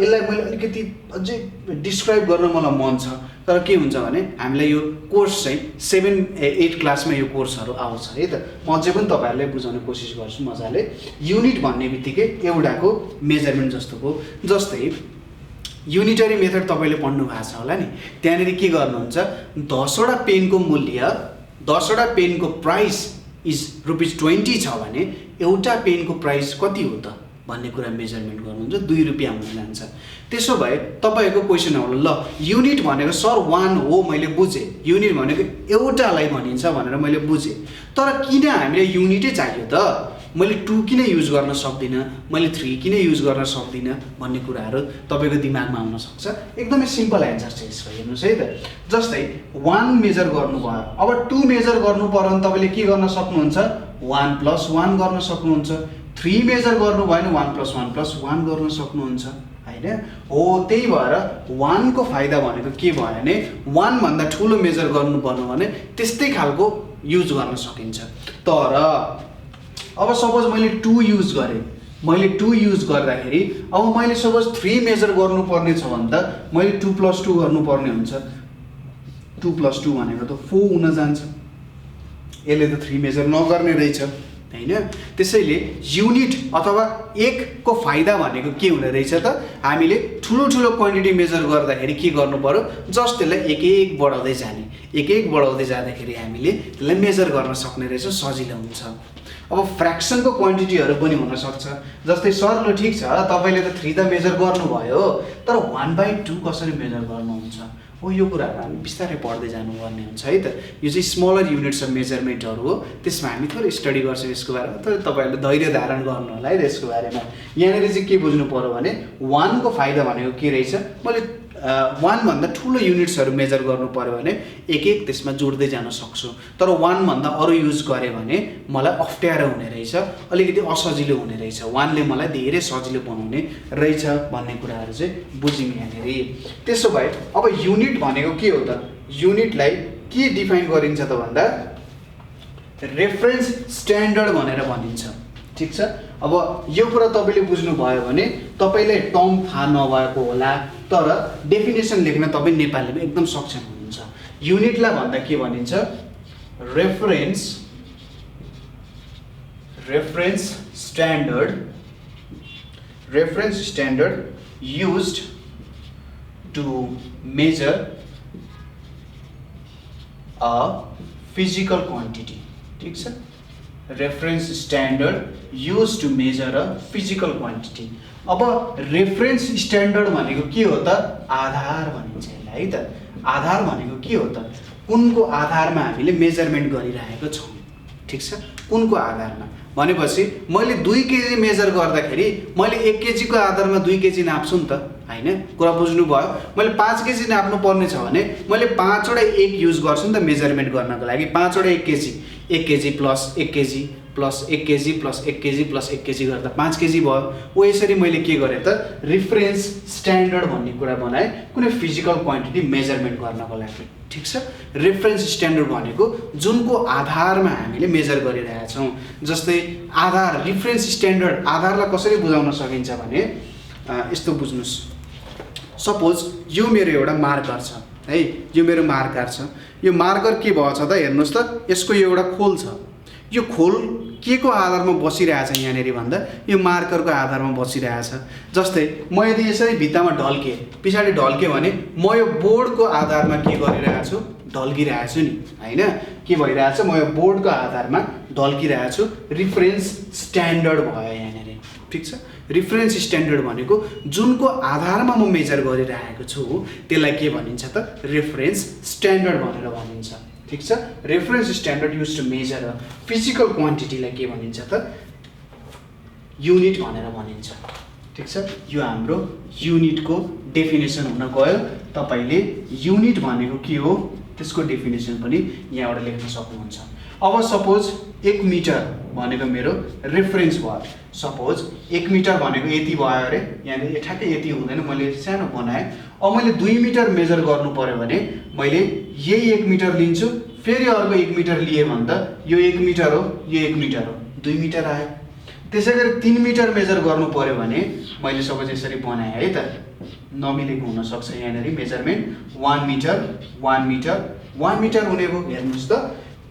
यसलाई मैले अलिकति अझै डिस्क्राइब गर्न मलाई मन छ। तर के हुन्छ भने हामीलाई यो कोर्स चाहिँ 7-8 क्लासमा यो कोर्सहरू आउँछ है त। म अझै पनि तपाईँहरूलाई बुझाउने कोसिस गर्छु मजाले। युनिट भन्ने बित्तिकै एउटाको मेजरमेन्ट जस्तोको। जस्तै युनिटरी मेथड तपाईँले पढ्नु भएको छ होला नि, त्यहाँनिर के गर्नुहुन्छ 10 वटा पेनको मूल्य 10 वटा पेनको प्राइस इज ₹20 छ भने एउटा पेनको प्राइस कति हो त भन्ने कुरा मेजरमेन्ट गर्नुहुन्छ, ₹2 हुन जान्छ। त्यसो भए तपाईँको क्वेसन आउला ल युनिट भनेको सर 1 हो मैले बुझेँ, युनिट भनेको एउटालाई भनिन्छ भनेर मैले बुझेँ, तर किन हामीले युनिटै चाहियो त, मैले 2 किन युज गर्न सक्दिनँ, मैले 3 किन युज गर्न सक्दिनँ भन्ने कुराहरू तपाईँको दिमागमा आउन सक्छ। एकदमै सिम्पल एन्सर छ यसको, हेर्नुहोस् है त। जस्तै 1 मेजर गर्नुभयो, अब 2 मेजर गर्नु पर्यो भने तपाईँले के गर्न सक्नुहुन्छ 1 + 1 गर्न सक्नुहुन्छ। 3 मेजर गर्नु भयो भने 1 + 1 + 1 गर्न सक्नुहुन्छ हैन। हो त्यही भएर 1 को फाइदा भनेको के भयो भने 1 भन्दा ठुलो मेजर गर्नुपर्नु भने त्यस्तै खालको युज गर्न सकिन्छ। तर अब सपोज मैले 2 युज गरेँ, मैले 2 युज गर्दाखेरि अब मैले सपोज 3 मेजर गर्नुपर्ने छ भने त मैले 2 + 2 गर्नुपर्ने हुन्छ। 2 + 2 भनेको त 4 हुन जान्छ, यसले त 3 मेजर नगर्ने रहेछ हैन। त्यसैले युनिट अथवा 1 को फाइदा भनेको के हुने रहेछ त हामीले ठुलो ठुलो क्वान्टिटी मेजर गर्दाखेरि के गर्नु पर्यो, जस्ट त्यसलाई एक एक बढाउँदै जाने, एक एक बढाउँदै जाँदाखेरि हामीले त्यसलाई मेजर गर्न सक्ने रहेछ, सजिलो हुन्छ। अब फ्र्याक्सनको क्वान्टिटीहरू पनि हुनसक्छ, जस्तै सर ल ठिक छ तपाईँले त 3 त मेजर गर्नुभयो, तर 1/2 कसरी मेजर गर्नुहुन्छ, हो यो कुराहरू हामी बिस्तारै पढ्दै जानुपर्ने हुन्छ है त। यो चाहिँ स्मलर युनिट्स अफ मेजरमेन्टहरू हो, त्यसमा हामी थोरै स्टडी गर्छौँ यसको बारेमा, तर तपाईँहरूले धैर्य धारण गर्नु होला है यसको बारेमा। यहाँनिर चाहिँ के बुझ्नु पऱ्यो भने 1 को फाइदा भनेको के रहेछ, मैले 1 भन्दा ठुलो युनिट्सहरू मेजर गर्नु पऱ्यो भने एक एक त्यसमा जोड्दै जान सक्छु, तर 1 भन्दा अरू युज गरेँ भने मलाई अप्ठ्यारो हुने रहेछ, अलिकति असजिलो हुने रहेछ, 1 ले मलाई धेरै सजिलो बनाउने रहेछ भन्ने कुराहरू चाहिँ बुझ्यौँ यहाँनिर। त्यसो भए अब युनिट भनेको के हो त, युनिटलाई के डिफाइन गरिन्छ त भन्दा रेफरेन्स स्ट्यान्डर्ड भनेर भनिन्छ, ठिक छ। अब यो कुरा तपाईँले बुझ्नुभयो भने तपाईँलाई टर्म थाहा नभएको होला, तर डेफिनेसन लेख्न तपाईँ नेपालीमा एकदम सक्षम हुनुहुन्छ। युनिटलाई भन्दा के भनिन्छ, reference standard used to measure a physical quantity, ठिक छ। Reference standard use to measure a physical quantity. अब रेफरेन्स स्ट्यान्डर्ड भनेको के हो त, आधार भनिन्छ यसलाई है त। आधार भनेको के हो त, कुनको आधारमा हामीले मेजरमेन्ट गरिरहेको छौँ, ठिक छ, कुनको आधारमा भनेपछि मैले 2 केजी मेजर गर्दाखेरि मैले 1 केजीको आधारमा 2 केजी नाप्छु नि त, हैन, कुरा बुझ्नुभयो। मैले 5 केजी नाप्नु पर्ने छ भने मैले 5 वटा 1 युज गर्छु नि त मेजरमेन्ट गर्नको लागि, 5 वटा 1 KG, 1 KG plus 1 KG plus 1 KG plus 1 KG plus 1 KG गर्दा 5 केजी भयो। ओ यसरी मैले के गरेँ त, रेफरेन्स स्ट्यान्डर्ड भन्ने कुरा बनाएँ कुनै फिजिकल क्वान्टिटी मेजरमेन्ट गर्नको लागि, ठिक छ। रेफरेन्स स्ट्यान्डर्ड भनेको जुनको आधारमा हामीले मेजर गरिरहेका छौँ। जस्तै आधार, रेफरेन्स स्ट्यान्डर्ड आधारलाई कसरी बुझाउन सकिन्छ भने यस्तो बुझ्नुहोस्, सपोज यो मेरो एउटा मार्कर छ है, यो मेरो मार्कर छ, यो मार्कर के भएछ त हेर्नुहोस् त, यसको यो एउटा खोल छ, यो खोल के को आधारमा बसिरहेछ यहाँनिर भन्दा यो मार्करको आधारमा बसिरहेछ। जस्तै म यदि यसरी भित्तामा ढल्केँ, पछाडि ढल्केँ भने म यो बोर्डको आधारमा के गरिरहेको छु, ढल्किरहेको छु नि, हैन, के भइरहेछ, म यो बोर्डको आधारमा ढल्किरहेको छु। रेफरेन्स स्ट्यान्डर्ड भयो यहाँनिर, ठिक छ। रेफरेन्स स्ट्यान्डर्ड भनेको जुनको आधारमा म मेजर गरिरहेको छु त्यसलाई के भनिन्छ त, रेफरेन्स स्ट्यान्डर्ड भनेर भनिन्छ, ठिक छ। Reference standard use to measure a physical क्वान्टिटीलाई के भनिन्छ त, युनिट भनेर भनिन्छ, ठिक छ। यो हाम्रो युनिटको डेफिनेसन हुन गयो। तपाईँले युनिट भनेको के हो त्यसको डेफिनेसन पनि यहाँबाट लेख्न सक्नुहुन्छ। अब सपोज 1 मिटर भनेको मेरो रेफरेन्स भयो, सपोज 1 मिटर भनेको यति भयो अरे, यहाँनिर ठ्याक्कै यति हुँदैन, मैले सानो बनाएँ। अब मैले 2 मिटर मेजर गर्नु पर्यो भने मैले यही 1 मिटर लिन्छु, फेरि अर्को 1 मिटर लिएँ भने त यो 1 मिटर हो, यो 1 मिटर हो, 2 मिटर आयो। त्यसै गरी 3 मिटर मेजर गर्नु पर्यो भने मैले सपोज यसरी बनाएँ है त, नमिलेको हुनसक्छ यहाँनिर मेजरमेन्ट, 1 मिटर 1 मिटर 1 मिटर हुने भयो। हेर्नुहोस् त,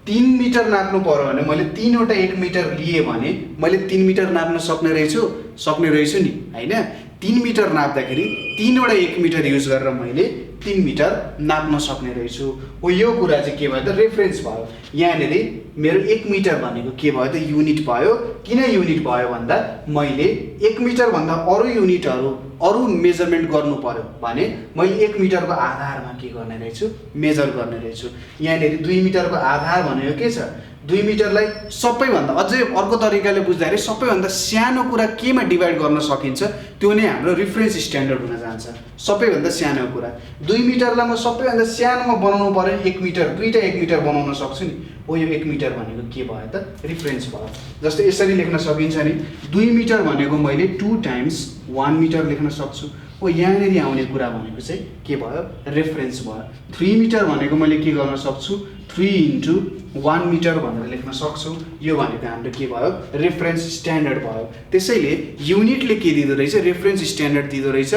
3 मिटर नाप्नु पर्यो भने मैले 3 वटा 1 मिटर लिएँ भने मैले 3 मिटर नाप्न सक्ने रहेछु नि, हैन। 3 मिटर नाप्दाखेरि 3 वटा 1 मिटर युज गरेर मैले 3 मिटर नाप्न सक्ने रहेछु। हो यो कुरा चाहिँ के भयो त, रेफरेन्स भयो। यहाँनिर मेरो 1 मिटर भनेको के भयो त, युनिट भयो। किन युनिट भयो भन्दा मैले 1 मिटर भन्दा अरू युनिटहरू अरू मेजरमेन्ट गर्नु पर्यो भने मैले 1 मिटरको आधारमा के गर्ने रहेछु, मेजर गर्ने रहेछु। यहाँनिर 2 मिटरको आधार भनेको के छ, 2 मिटरलाई सबैभन्दा अझै अर्को तरिकाले बुझ्दाखेरि सबैभन्दा सानो कुरा केमा डिभाइड गर्न सकिन्छ त्यो नै हाम्रो रेफरेन्स स्ट्यान्डर्ड हुन जान्छ। सबैभन्दा सानो कुरा 2 मिटरलाई म सबैभन्दा सानोमा बनाउनु पर्यो 1 मिटर, 2टा 1 मिटर बनाउन सक्छु नि। हो यो 1 मिटर भनेको के भयो त, रेफरेन्स भयो। जस्तै यसरी लेख्न सकिन्छ नि, 2 मिटर भनेको मैले 2 टाइम्स 1 मिटर लेख्न सक्छु। हो यहाँनिर आउने कुरा भनेको चाहिँ के भयो, रेफरेन्स भयो। 3 मिटर भनेको मैले के गर्न सक्छु, 3 इन्टु 1 मिटर भनेर लेख्न सक्छु। यो भनेको हाम्रो के भयो, रेफरेन्स स्ट्यान्डर्ड भयो। त्यसैले युनिटले के दिँदो रहेछ, रेफरेन्स स्ट्यान्डर्ड दिँदो रहेछ।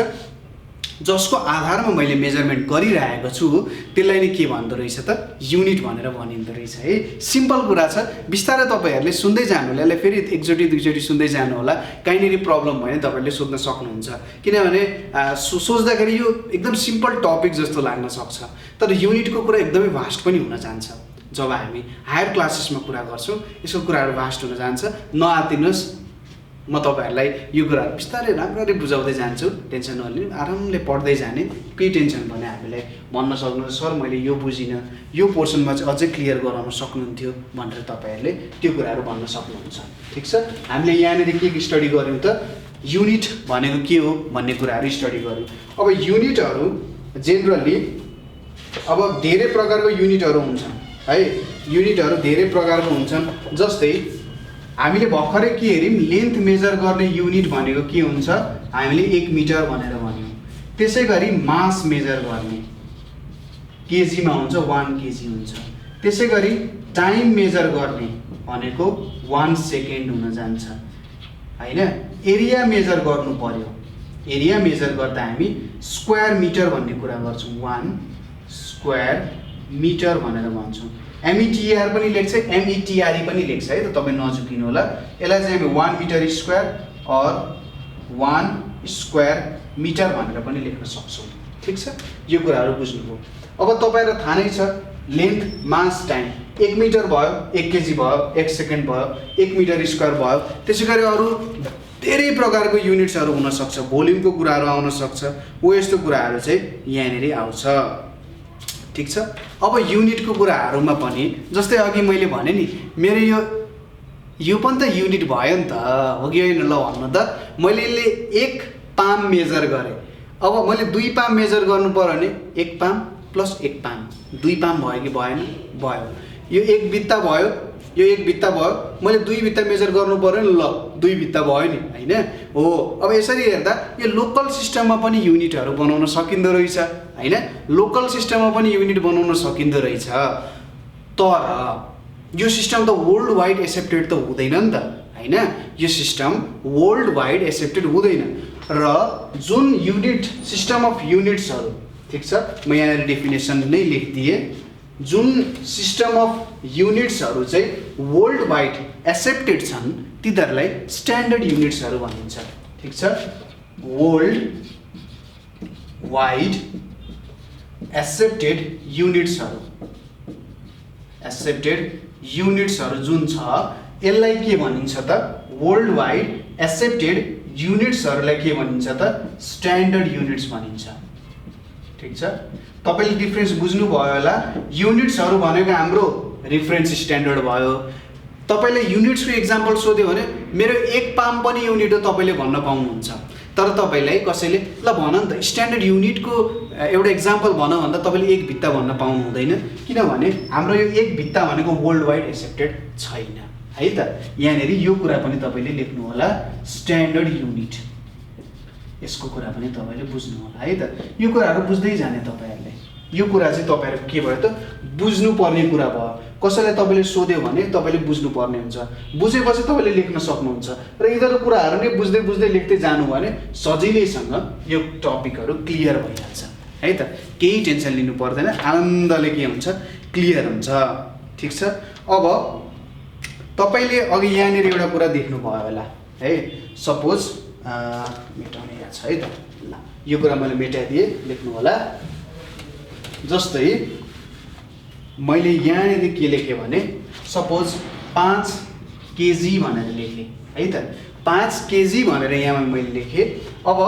जसको आधारमा मैले मेजरमेन्ट गरिरहेको छु त्यसलाई नै के भन्दो रहेछ त युनिट भनेर भनिँदो रहेछ है। सिम्पल कुरा छ, बिस्तारै तपाईँहरूले सुन्दै जानु होला। यसलाई फेरि एकचोटि दुईचोटि सुन्दै जानु होला, कहीँनिर प्रब्लम भयो भने तपाईँहरूले सोध्न सक्नुहुन्छ। किनभने सोच्दाखेरि यो एकदम सिम्पल टपिक जस्तो लाग्न सक्छ, तर युनिटको कुरा एकदमै भास्ट पनि हुन जान्छ। जब हामी हायर क्लासेसमा कुरा गर्छौँ यसको कुराहरू भास्ट हुन जान्छ। नआतिनुहोस्, म तपाईँहरूलाई यो कुराहरू बिस्तारै राम्ररी बुझाउँदै जान्छु, टेन्सन नलिनु, आरामले पढ्दै जाने। केही टेन्सन भने हामीलाई भन्न सक्नुहुन्छ सर मैले यो बुझिनँ, यो पोर्सनमा चाहिँ अझै क्लियर गराउन सक्नुहुन्थ्यो भनेर तपाईँहरूले त्यो कुराहरू भन्न सक्नुहुन्छ। ठिक छ, हामीले यहाँनिर के स्टडी गऱ्यौँ त युनिट भनेको के हो भन्ने कुराहरू स्टडी गऱ्यौँ। अब युनिटहरू जेनरली अब धेरै प्रकारको युनिटहरू हुन्छन् है। युनिटहरू धेरै प्रकारको हुन्छन्, जस्तै हामीले भर्खरै के हेऱ्यौँ, लेन्थ मेजर गर्ने युनिट भनेको के हुन्छ, हामीले 1 मिटर भनेर भन्यौँ। त्यसै गरी मास मेजर गर्ने केजीमा हुन्छ 1 केजी हुन्छ। त्यसै गरी टाइम मेजर गर्ने भनेको 1 सेकेन्ड हुन जान्छ होइन। एरिया मेजर गर्नु पर्यो, एरिया मेजर गर्दा हामी स्क्वायर मिटर भन्ने कुरा गर्छौँ, 1 स्क्वायर मिटर भनेर भन्छौँ। एमइटिआर पनि लेख्छ, एमइटिआरई पनि लेख्छ है, त तपाईँ नझुकिनु होला। यसलाई चाहिँ हामी 1 मिटर स्क्वायर और 1 स्क्वायर मिटर भनेर पनि लेख्न सक्छौँ। ठिक छ, यो कुराहरू बुझ्नुभयो। अब तपाईँलाई थाहा नै छ लेन्थ मास टाइम 1 मिटर भयो 1 केजी भयो 1 सेकेन्ड भयो 1 मिटर स्क्वायर भयो। त्यसै गरी अरू धेरै प्रकारको युनिट्सहरू हुनसक्छ, भोल्युमको कुराहरू आउन सक्छ, हो यस्तो कुराहरू चाहिँ यहाँनिर आउँछ। ठिक छ, अब युनिटको कुराहरूमा पनि जस्तै अघि मैले भने नि मेरो यो पनि त युनिट भयो नि त, हो कि होइन? ल भन्नु त, मैले यसले 1 पाम मेजर गरेँ। अब मैले 2 पाम मेजर गर्नु पर्यो भने 1 पाम प्लस 1 पाम 2 पाम भयो कि भएन? भयो। यो 1 बित्ता भयो, यो 1 बित्ता भयो, मैले 2 बित्ता मेजर गर्नु पर्यो नि, ल 2 बित्ता भयो नि होइन हो। अब यसरी हेर्दा यो लोकल सिस्टममा पनि युनिटहरू बनाउन सकिँदो रहेछ होइन, लोकल सिस्टममा पनि युनिट बनाउन सकिँदो रहेछ। तर यो सिस्टम त वर्ल्ड वाइड एक्सेप्टेड त हुँदैन नि त होइन, यो सिस्टम वर्ल्ड वाइड एक्सेप्टेड हुँदैन। र जुन युनिट सिस्टम अफ युनिट्सहरू, ठिक छ, म यहाँनिर डेफिनेसन नै लेखिदिएँ, जुन सिस्टम अफ युनिट्सहरू चाहिँ वर्ल्ड वाइड एक्सेप्टेड छन् तिनीहरूलाई स्ट्यान्डर्ड युनिट्सहरू भनिन्छ। ठिक छ, वर्ल्ड वाइड एक्सेप्टेड युनिट्सहरू, एक्सेप्टेड युनिट्सहरू जुन छ यसलाई के भनिन्छ त वर्ल्ड वाइड एक्सेप्टेड युनिट्सहरूलाई के भनिन्छ त स्ट्यान्डर्ड युनिट्स भनिन्छ। ठिक छ, तपाईँले डिफ्रेन्स बुझ्नुभयो होला। युनिट्सहरू भनेको हाम्रो रिफरेन्स स्ट्यान्डर्ड भयो। तपाईँले युनिट्सको इक्जाम्पल सोध्यो भने मेरो 1 पाम पनि युनिट हो तपाईँले भन्न पाउनुहुन्छ, तर तपाईँलाई कसैले ल भन नि त स्ट्यान्डर्ड युनिटको एउटा इक्जाम्पल भन भन्दा तपाईँले 1 भित्ता भन्न पाउनु हुँदैन, किनभने हाम्रो यो 1 भित्ता भनेको वर्ल्ड वाइड एक्सेप्टेड छैन है त। यहाँनिर यो कुरा पनि तपाईँले लेख्नु होला, स्ट्यान्डर्ड युनिट, यसको कुरा पनि तपाईँले बुझ्नु होला है त। यो कुराहरू बुझ्दै जाने तपाईँहरूले, यो कुरा चाहिँ तपाईँहरूको के भयो त बुझ्नुपर्ने कुरा भयो। कसैलाई तपाईँले सोध्यो भने तपाईँले बुझ्नुपर्ने हुन्छ, बुझेपछि तपाईँले लेख्न सक्नुहुन्छ। र यिनीहरू कुराहरू नै बुझ्दै बुझ्दै लेख्दै जानु भने सजिलैसँग यो टपिकहरू क्लियर भइहाल्छ है त। केही टेन्सन लिनु पर्दैन, आनन्दले के हुन्छ क्लियर हुन्छ। ठिक छ, अब तपाईँले अघि यहाँनिर एउटा कुरा देख्नुभयो होला है, सपोज मेटाउने याद छ है त, ल यो कुरा मैले मेटाइदिएँ, लेख्नु होला। जस्तै मैले यहाँनिर के लेखेँ भने सपोज 5 केजी भनेर लेखेँ है त, 5 केजी भनेर यहाँ मैले लेखेँ। अब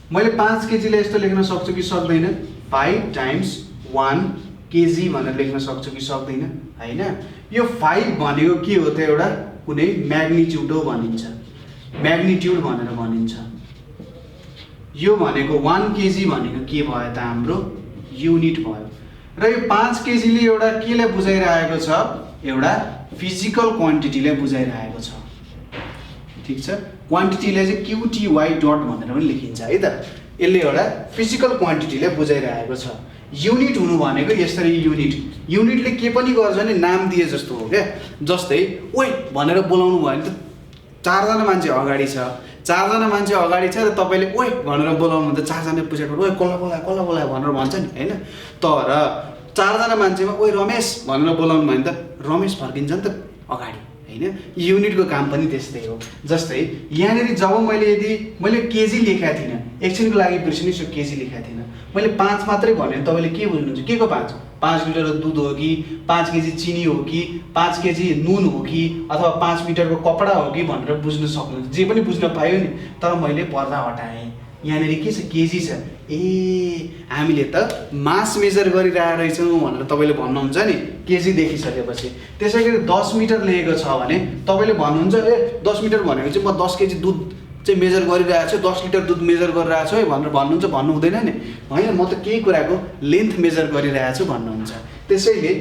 मैले 5 केजीलाई यस्तो लेख्न सक्छु कि सक्दैन? 5 टाइम्स 1 केजी भनेर लेख्न सक्छु कि सक्दैन होइन? यो 5 भनेको के हो त, एउटा कुनै म्याग्निट्युड हो भनिन्छ, म्याग्निट्युड भनेर भनिन्छ। यो भनेको 1 केजी भनेको के भयो त हाम्रो युनिट भयो। र यो 5 केजीले एउटा केलाई बुझाइरहेको छ, एउटा फिजिकल क्वान्टिटीलाई बुझाइरहेको छ। ठिक छ, क्वान्टिटीलाई चाहिँ QTY डट भनेर पनि लेखिन्छ है त, यसले एउटा फिजिकल क्वान्टिटीलाई बुझाइरहेको छ। युनिट हुनु भनेको यसरी युनिट, युनिटले के पनि गर्छ भने नाम दिए जस्तो हो क्या। जस्तै ओइ भनेर बोलाउनु भयो भने त 4 जना मान्छे अगाडि छ, चारजना मान्छे अगाडि छ र तपाईँले ओइ भनेर बोलाउनु हुन्छ, चारजना पछाडि ओइ कसलाई बोलायो भनेर भन्छ नि होइन। तर चारजना मान्छेमा ओइ रमेश भनेर बोलाउनु भयो भने त रमेश फर्किन्छ नि त अगाडि होइन। युनिटको काम पनि त्यस्तै हो। जस्तै यहाँनिर जब मैले केजी लेखेको थिइनँ, एकछिनको लागि बिर्सिनुहोस्, यो केजी लेखेको थिइनँ, मैले 5 मात्रै भने तपाईँले के बुझ्नुहुन्छ? के को 5 लिटर दुध हो कि 5 केजी चिनी हो कि 5 केजी नुन हो कि अथवा 5 मिटरको कपडा हो कि भनेर बुझ्न सक्नुहुन्छ, जे पनि बुझ्न पायो नि। तर मैले पर्दा हटाएँ, यहाँनिर के छ? केजी छ। ए हामीले त मास मेजर गरिरहेको रहेछौँ भनेर तपाईँले भन्नुहुन्छ नि केजी देखिसकेपछि। त्यसै गरी 10 मिटर लिएको छ भने तपाईँले भन्नुहुन्छ ए 10 मिटर भनेको चाहिँ म 10 केजी दुध चाहिँ मेजर गरिरहेको छु, 10 लिटर दुध मेजर गरिरहेको छु है भनेर भन्नुहुन्छ, भन्नु हुँदैन नि होइन। म त केही कुराको लेन्थ मेजर गरिरहेको छु भन्नुहुन्छ। त्यसैले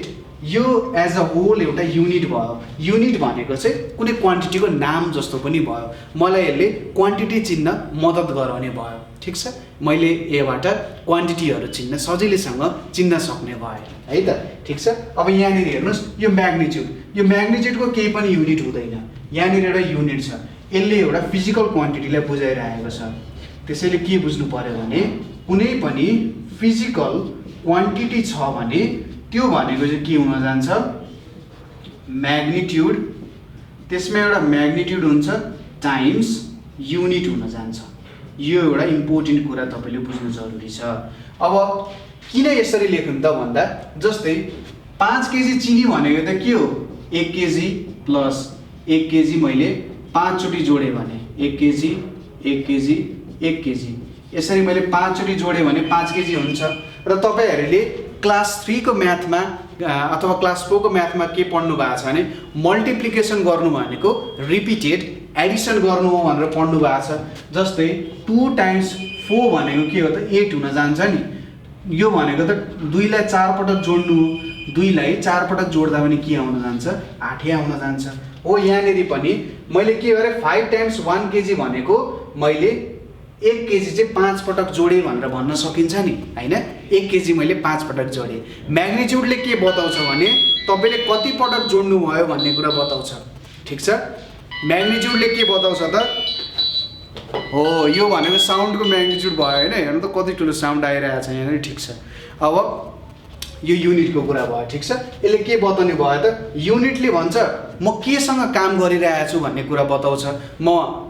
यो एज अ होल एउटा युनिट भयो। युनिट भनेको चाहिँ कुनै क्वान्टिटीको नाम जस्तो पनि भयो। मलाई यसले क्वान्टिटी चिन्न मद्दत गराउने भयो। ठिक छ, मैले यबाट क्वान्टिटीहरू चिन्न सजिलैसँग चिन्न सक्ने भएँ है त। ठिक छ, अब यहाँनिर हेर्नुहोस्, यो म्याग्निट्युडको केही पनि युनिट हुँदैन। यहाँनिर एउटा युनिट छ, यसले एउटा फिजिकल क्वान्टिटीलाई बुझाइरहेको छ। त्यसैले के बुझ्नु पर्यो भने कुनै पनि फिजिकल क्वान्टिटी छ भने त्यो भनेको चाहिँ के हुन जान्छ? म्याग्निट्युड। त्यसमा एउटा म्याग्निट्युड हुन्छ टाइम्स युनिट हुन जान्छ। यो एउटा इम्पोर्टेन्ट कुरा तपाईँले बुझ्नु जरुरी छ। अब किन यसरी लेख्नु त भन्दा, जस्तै 5 केजी चिनी भनेको त के हो? 1 केजी प्लस 1 केजी मैले 5 चोटि जोडेँ भने 1 केजी 1 केजी 1 केजी, यसरी मैले 5 चोटि जोडेँ भने 5 केजी हुन्छ। र तपाईँहरूले क्लास 3 को म्याथमा अथवा क्लास 4 को म्याथमा के पढ्नु भएको छ भने मल्टिप्लिकेसन गर्नु भनेको रिपिटेड एडिसन गर्नु हो भनेर पढ्नु भएको छ। जस्तै 2 टाइम्स 4 भनेको के हो त? 8 हुन जान्छ नि। यो भनेको त 2 लाई 4 पटक जोड्नु हो, 2 लाई 4 पटक जोड्दा पनि के आउन जान्छ? 8 आउन जान्छ हो। यहाँनिर पनि मैले के गरेँ? 5 टाइम्स 1 केजी भनेको मैले 1 केजी चाहिँ 5 पटक जोडेँ भनेर भन्न सकिन्छ नि होइन। 1 केजी मैले 5 पटक जोडेँ। म्याग्निट्युडले के बताउँछ भने तपाईँले कति पटक जोड्नु भयो भन्ने कुरा बताउँछ। ठिक छ, म्याग्निट्युडले के बताउँछ त? हो, यो भनेको साउन्डको म्याग्निट्युड भयो होइन। हेर्नु त कति ठुलो साउन्ड आइरहेको छ यहाँनिर। ठिक छ, अब यो युनिटको कुरा भयो। ठिक छ, यसले के बताउने भयो त? युनिटले भन्छ म केसँग काम गरिरहेको छु भन्ने कुरा बताउँछ। म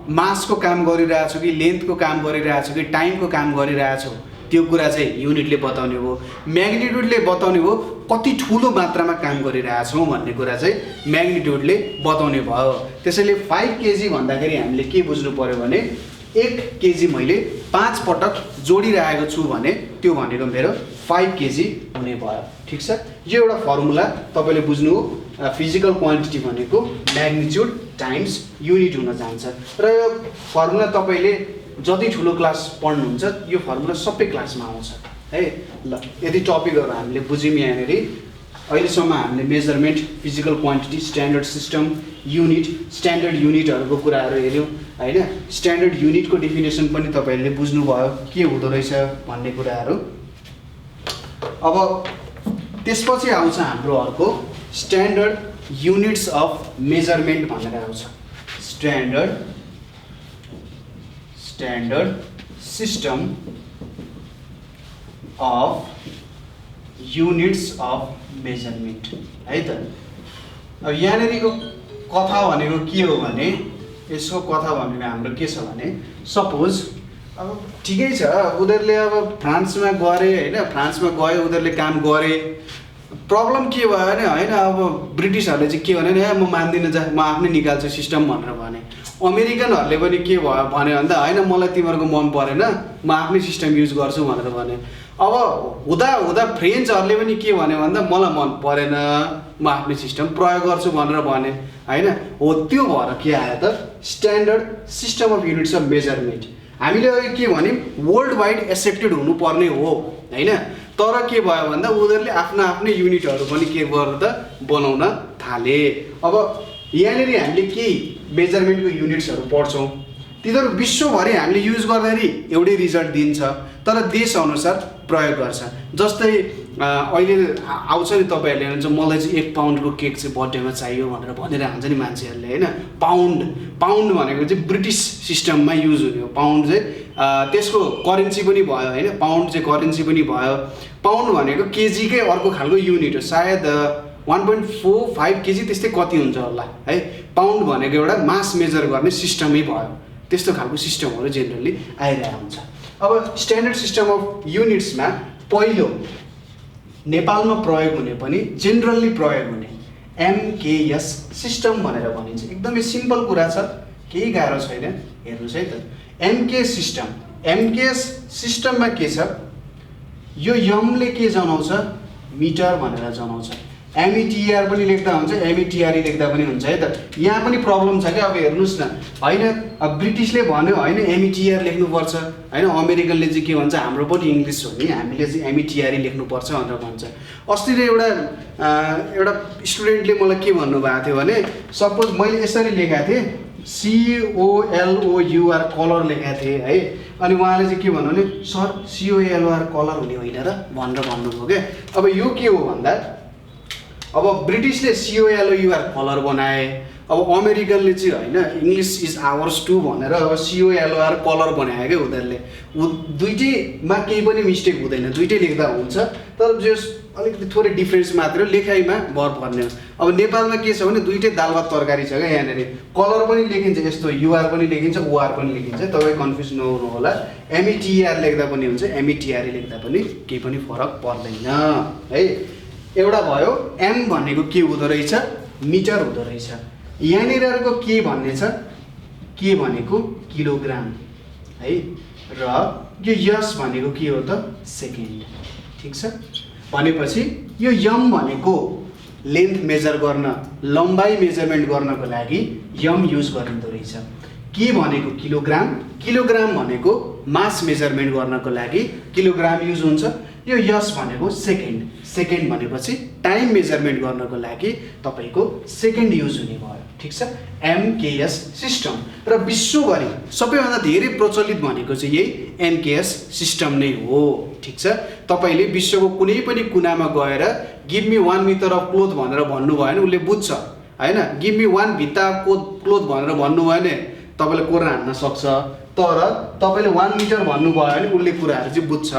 मासको काम गरिरहेको छु कि लेन्थको काम गरिरहेको छु कि टाइमको काम गरिरहेको छु, त्यो कुरा चाहिँ युनिटले बताउने हो। म्याग्निट्युडले बताउने हो कति ठुलो मात्रामा काम गरिरहेको छौँ भन्ने कुरा चाहिँ म्याग्निट्युडले बताउने भयो। त्यसैले 5 केजी भन्दाखेरि हामीले के बुझ्नु पर्यो भने 1 केजी मैले 5 पटक जोडिरहेको छु भने त्यो भनेको मेरो 5 केजी हुने भयो। ठिक छ, यो एउटा फर्मुला तपाईँले बुझ्नु हो। फिजिकल क्वान्टिटी भनेको म्याग्निट्युड टाइम्स युनिट हुन जान्छ। र यो फर्मुला तपाईँले जति ठुलो क्लास पढ्नुहुन्छ यो फर्मुला सबै क्लासमा आउँछ है। ल, यदि टपिकहरू हामीले बुझ्यौँ यहाँनिर। अहिलेसम्म हामीले measurement, physical quantity, standard system, unit, standard युनिटहरूको कुराहरू हेऱ्यौँ होइन। स्ट्यान्डर्ड युनिटको डेफिनेसन पनि तपाईँहरूले बुझ्नुभयो के हुँदो रहेछ भन्ने कुराहरू। अब त्यसपछि आउँछ हाम्रो अर्को स्ट्यान्डर्ड युनिट्स अफ मेजरमेन्ट भनेर आउँछ। Standard system of units of measurement है त। अब यहाँनिरको कथा भनेको के हो भने, यसको कथा भनेको हाम्रो के छ भने, सपोज अब ठिकै छ उनीहरूले अब फ्रान्समा गरे होइन, फ्रान्समा गए उनीहरूले काम गरे। प्रब्लम के भयो भने होइन, अब ब्रिटिसहरूले चाहिँ के भने म मान्दिनँ, जा म आफ्नै निकाल्छु सिस्टम भनेर भने। अमेरिकनहरूले पनि के भयो भन्यो भन्दा होइन मलाई तिमीहरूको मन परेन, म आफ्नै सिस्टम युज गर्छु भनेर भने। अब हुँदा हुँदा फ्रेन्चहरूले पनि के भन्यो भन्दा मलाई मन परेन, म आफ्नै सिस्टम प्रयोग गर्छु भनेर भने होइन। हो, त्यो भएर के आयो त? Standard system of units of measurement. हामीले के भन्यौँ? वर्ल्ड वाइड एक्सेप्टेड हुनुपर्ने हो होइन। तर के भयो भन्दा उनीहरूले आफ्ना आफ्नै युनिटहरू पनि के गरेर त बनाउन थाले। अब यहाँनिर हामीले केही मेजरमेन्टको युनिट्सहरू पढ्छौँ, तिनीहरू विश्वभरि हामीले युज गर्दाखेरि एउटै रिजल्ट दिन्छ, तर देशअनुसार प्रयोग गर्छ। जस्तै अहिले आउँछ नि तपाईँहरूले हुन्छ मलाई चाहिँ 1 पाउन्डको केक चाहिँ बर्थडेमा चाहियो भनेर भनेर हान्छ नि मान्छेहरूले होइन। पाउन्ड भनेको चाहिँ ब्रिटिस सिस्टममा युज हुने हो। पाउन्ड चाहिँ त्यसको करेन्सी पनि भयो होइन, पाउन्ड चाहिँ करेन्सी पनि भयो। पाउन्ड भनेको केजीकै अर्को खालको युनिट हो, सायद 1.45 केजी त्यस्तै कति हुन्छ होला है। पाउन्ड भनेको एउटा मास मेजर गर्ने सिस्टमै भयो, त्यस्तो खालको सिस्टमहरू जेनरली आइरहेको हुन्छ। अब स्ट्यान्डर्ड सिस्टम अफ युनिट्समा पहिलो नेपालमा प्रयोग हुने पनि जेनरली प्रयोग हुने MKS सिस्टम भनेर भनिन्छ। एकदमै सिम्पल कुरा छ, केही गाह्रो छैन। हेर्नुहोस् है त, MKS सिस्टममा के छ, यो यमले के जनाउँछ, मिटर भनेर जनाउँछ। METR पनि लेख्दा हुन्छ, METRE लेख्दा पनि हुन्छ है त। यहाँ पनि प्रब्लम छ क्या। अब हेर्नुहोस् न, होइन अब ब्रिटिसले भन्यो होइन METR लेख्नुपर्छ होइन, अमेरिकनले चाहिँ के भन्छ, हाम्रो पनि इङ्ग्लिस हो नि, हामीले चाहिँ METRE लेख्नुपर्छ भनेर भन्छ। अस्ति एउटा स्टुडेन्टले मलाई के भन्नुभएको थियो भने, सपोज मैले यसरी लेखेको थिएँ COLOUR कलर लेखेको थिएँ है, अनि उहाँले चाहिँ के भन्नु भने, सर COLOR कलर हुने होइन र भनेर भन्नुभयो क्या। अब यो के हो भन्दा, अब ब्रिटिसले COLOUR कलर बनाए, अब अमेरिकनले चाहिँ होइन इङ्ग्लिस इज आवर्स टु भनेर अब COLOR कलर बनायो क्या उनीहरूले। दुइटैमा केही पनि मिस्टेक हुँदैन, दुइटै लेख्दा हुन्छ, तर जस अलिकति थोरै डिफ्रेन्स मात्र लेखाइमा भर पर्ने हो। अब नेपालमा के छ भने दुइटै दाल भात तरकारी छ क्या यहाँनिर, कलर पनि लेखिन्छ यस्तो, UR पनि लेखिन्छ, OR पनि लेखिन्छ, तपाईँ कन्फ्युज नहुनु होला। METR लेख्दा पनि हुन्छ, METRE लेख्दा पनि केही पनि फरक पर्दैन है। एउटा भयो M भनेको के हुँदो रहेछ, मिटर हुँदो रहेछ। यहाँनिर अर्को के भन्ने छ, के भनेको किलोग्राम है, र यो यस भनेको के हो त, सेकेन्ड। ठिक छ, भनेपछि यो यम भनेको लेन्थ मेजर गर्न, लम्बाइ मेजरमेन्ट गर्नको लागि यम युज गरिँदो रहेछ। के भनेको किलोग्राम भनेको मास मेजरमेन्ट गर्नको लागि किलोग्राम युज हुन्छ। यो यस भनेको सेकेन्ड भनेपछि टाइम मेजरमेन्ट गर्नको लागि तपाईँको सेकेन्ड युज हुने भयो। ठिक छ, MKS सिस्टम। र विश्वभरि सबैभन्दा धेरै प्रचलित भनेको चाहिँ यही MKS सिस्टम नै हो। ठिक छ, तपाईँले विश्वको कुनै पनि कुनामा गएर give me 1 metre of cloth भनेर भन्नुभयो भने उसले बुझ्छ होइन, गिभ मी 1 भित्ता क्लोथ भनेर भन्नुभयो भने तपाईँले कोर्न हान्न सक्छ, तर तपाईँले 1 मिटर भन्नुभयो भने उसले कुराहरू चाहिँ बुझ्छ।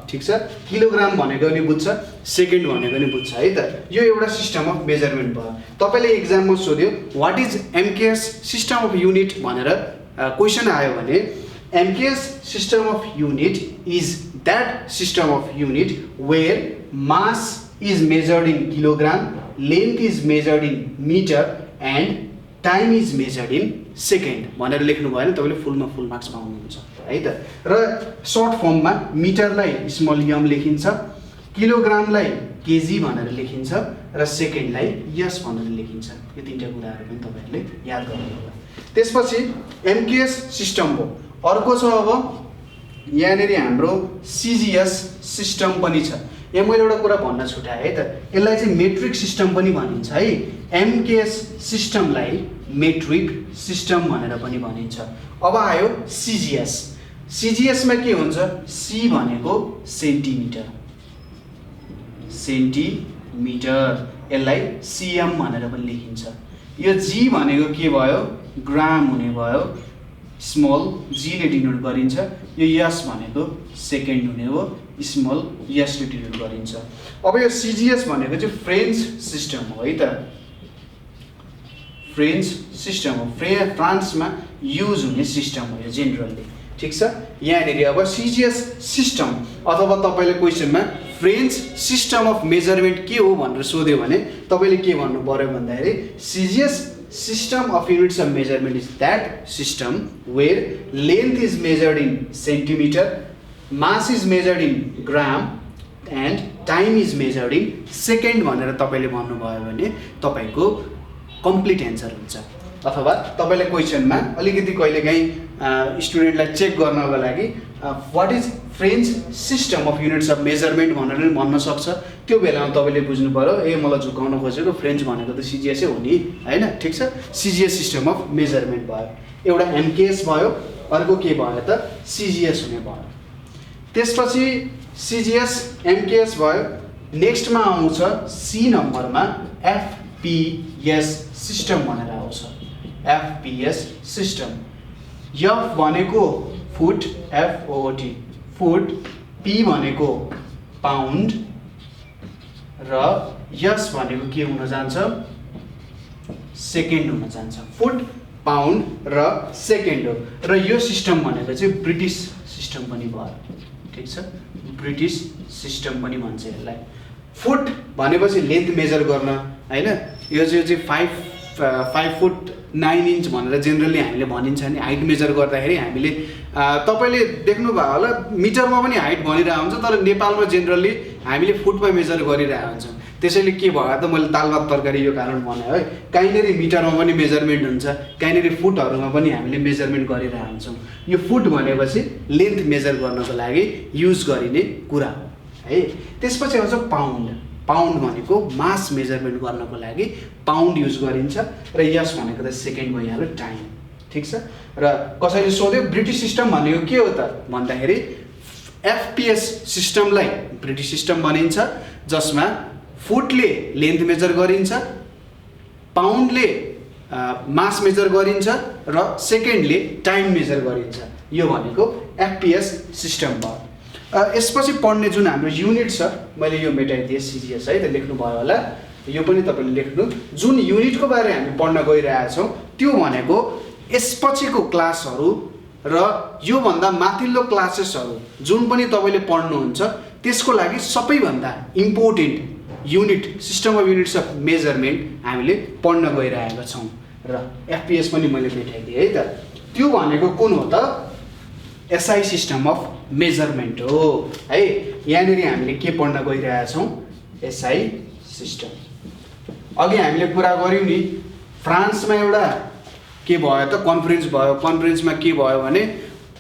ठिक छ, किलोग्राम भनेको पनि बुझ्छ, सेकेन्ड भनेको पनि बुझ्छ है त। यो एउटा सिस्टम अफ मेजरमेन्ट भयो। तपाईँले एक्जाममा सोध्यो what is MKS system of unit भनेर क्वेसन आयो भने, MKS system of unit is that system of unit where mass is measured in kilogram, length is measured in metre and time is measured in second भनेर लेख्नु भयो भने तपाईँले फुलमा फुल marks पाउनुहुन्छ है त। र सर्ट फर्ममा मिटरलाई स्मल यम लेखिन्छ, किलोग्रामलाई केजी भनेर लेखिन्छ, र सेकेन्डलाई यस भनेर लेखिन्छ। यो तिनवटा कुराहरू पनि तपाईँहरूले याद गर्नु होला। त्यसपछि MKS सिस्टम हो। अर्को छ अब यहाँनिर हाम्रो CGS सिस्टम पनि छ। यहाँ मैले एउटा कुरा भन्न छुट्याएँ है त, यसलाई चाहिँ मेट्रिक सिस्टम पनि भनिन्छ है। MKS सिस्टमलाई मेट्रिक सिस्टम भनेर पनि भनिन्छ। अब आयो CGS मा के हुन्छ, C भनेको सेन्टिमिटर, यसलाई CM भनेर पनि लेखिन्छ। यो G भनेको के भयो, ग्राम हुने भयो, स्मल G ले डिनोट गरिन्छ। यो यस भनेको सेकेन्ड हुने हो, स्मल यस ले डिनोट गरिन्छ। अब यो CGS भनेको चाहिँ फ्रेन्च सिस्टम हो है त, फ्रेन्च सिस्टम हो, फ्रान्समा युज हुने सिस्टम हो यो जेनरली। ठिक छ, यहाँनिर अब CGS सिस्टम अथवा तपाईँले क्वेसनमा फ्रेन्च सिस्टम अफ मेजरमेन्ट के हो भनेर सोध्यो भने तपाईँले के भन्नु पर्यो भन्दाखेरि, CGS system of units of measurement is that system where length is measured in centimeter, mass is measured in gram and time is measured in second भनेर तपाईले भन्नुभयो भने तपाईको कम्प्लिट एन्सर हुन्छ। अथवा तपाईले क्वेशनमा अलिकति कहिलेकाहीँ स्टुडेन्टलाई चेक गर्नको लागि what is French system of units of measurement भनेर भन्न सक्छ। त्यो बेलामा तपाईले बुझ्नु पर्यो ए मलाई झुकाउन खोजेको फ्रेन्च भनेको त CGS हो नि हैन। ठीक छ, CGS सिस्टम अफ मेजरमेन्ट भयो, एउटा MKS भयो, अर्को के भयो त CGS हुने भयो। त्यसपछि CGS MKS भयो, नेक्स्टमा आउँछ सी नम्बरमा एफपिएस सिस्टम भनेर आउँछ। FPS system. एफ भनेको फुट, एफओटी फुट, पी भनेको पाउन्ड र यस भनेको के हुन जान्छ, सेकेन्ड हुन जान्छ। फुट, पाउन्ड र सेकेन्ड हो। र यो सिस्टम भनेको चाहिँ ब्रिटिस सिस्टम पनि भयो, ठिक छ, ब्रिटिस सिस्टम पनि भन्छ यसलाई। फुट भनेपछि लेन्थ मेजर गर्न हैन, यो चाहिँ 5 फुट 9 इन्च भनेर जेनरली हामीले भनिन्छ नि हाइट मेजर गर्दाखेरि। हामीले तपाईले देख्नुभयो होला मिटरमा पनि हाइट भनिरहेको हुन्छ, तर नेपालमा जेनरली हामीले फुटमा मेजर गरिरहेको हुन्छ। त्यसैले के भयो त मैले दाल भात तरकारी यो कारण भने है, कहीँनेरि मिटरमा पनि मेजरमेन्ट हुन्छ, कहीँनेरि फुटहरूमा पनि हामीले मेजरमेन्ट गरिरहेको हुन्छौँ। यो फुट भनेपछि लेन्थ मेजर गर्नको लागि युज गरिने कुरा हो है। त्यसपछि आउँछ पाउन्ड। पाउन्ड भनेको मास मेजरमेन्ट गर्नको लागि पाउन्ड युज गरिन्छ र यस भनेको त सेकेन्ड भइहाल्यो, टाइम, ठिक छ। र कसैले सोध्यो ब्रिटिस सिस्टम भनेको के हो त भन्दाखेरि एफपिएस सिस्टमलाई ब्रिटिस सिस्टम भनिन्छ, जसमा फुटले लेन्थ मेजर गरिन्छ, पाउन्डले मास मेजर गरिन्छ र सेकेन्डले टाइम मेजर गरिन्छ। यो भनेको एफपिएस सिस्टम भयो। यसपछि पढ्ने जुन हाम्रो युनिट छ, मैले यो मेटाइदिएँ सिजिएस है, त लेख्नुभयो होला, यो पनि तपाईँले लेख्नु। जुन युनिटको बारे हामी पढ्न गइरहेका छौँ त्यो भनेको यसपछिको क्लासहरू र योभन्दा माथिल्लो क्लासेसहरू जुन पनि तपाईँले पढ्नुहुन्छ त्यसको लागि सबैभन्दा important unit, system of units of measurement हामीले पढ्न गइरहेका छौँ। र एफपिएस पनि मैले मेटाइदिएँ है त। त्यो भनेको कुन हो त, एसआई सिस्टम अफ मेजरमेन्ट हो है। यहाँनिर हामीले के पढ्न गइरहेका छौँ, एसआई सिस्टम। अघि हामीले कुरा गऱ्यौँ नि फ्रान्समा एउटा के भयो त, कन्फरेन्स भयो। कन्फरेन्समा के भयो भने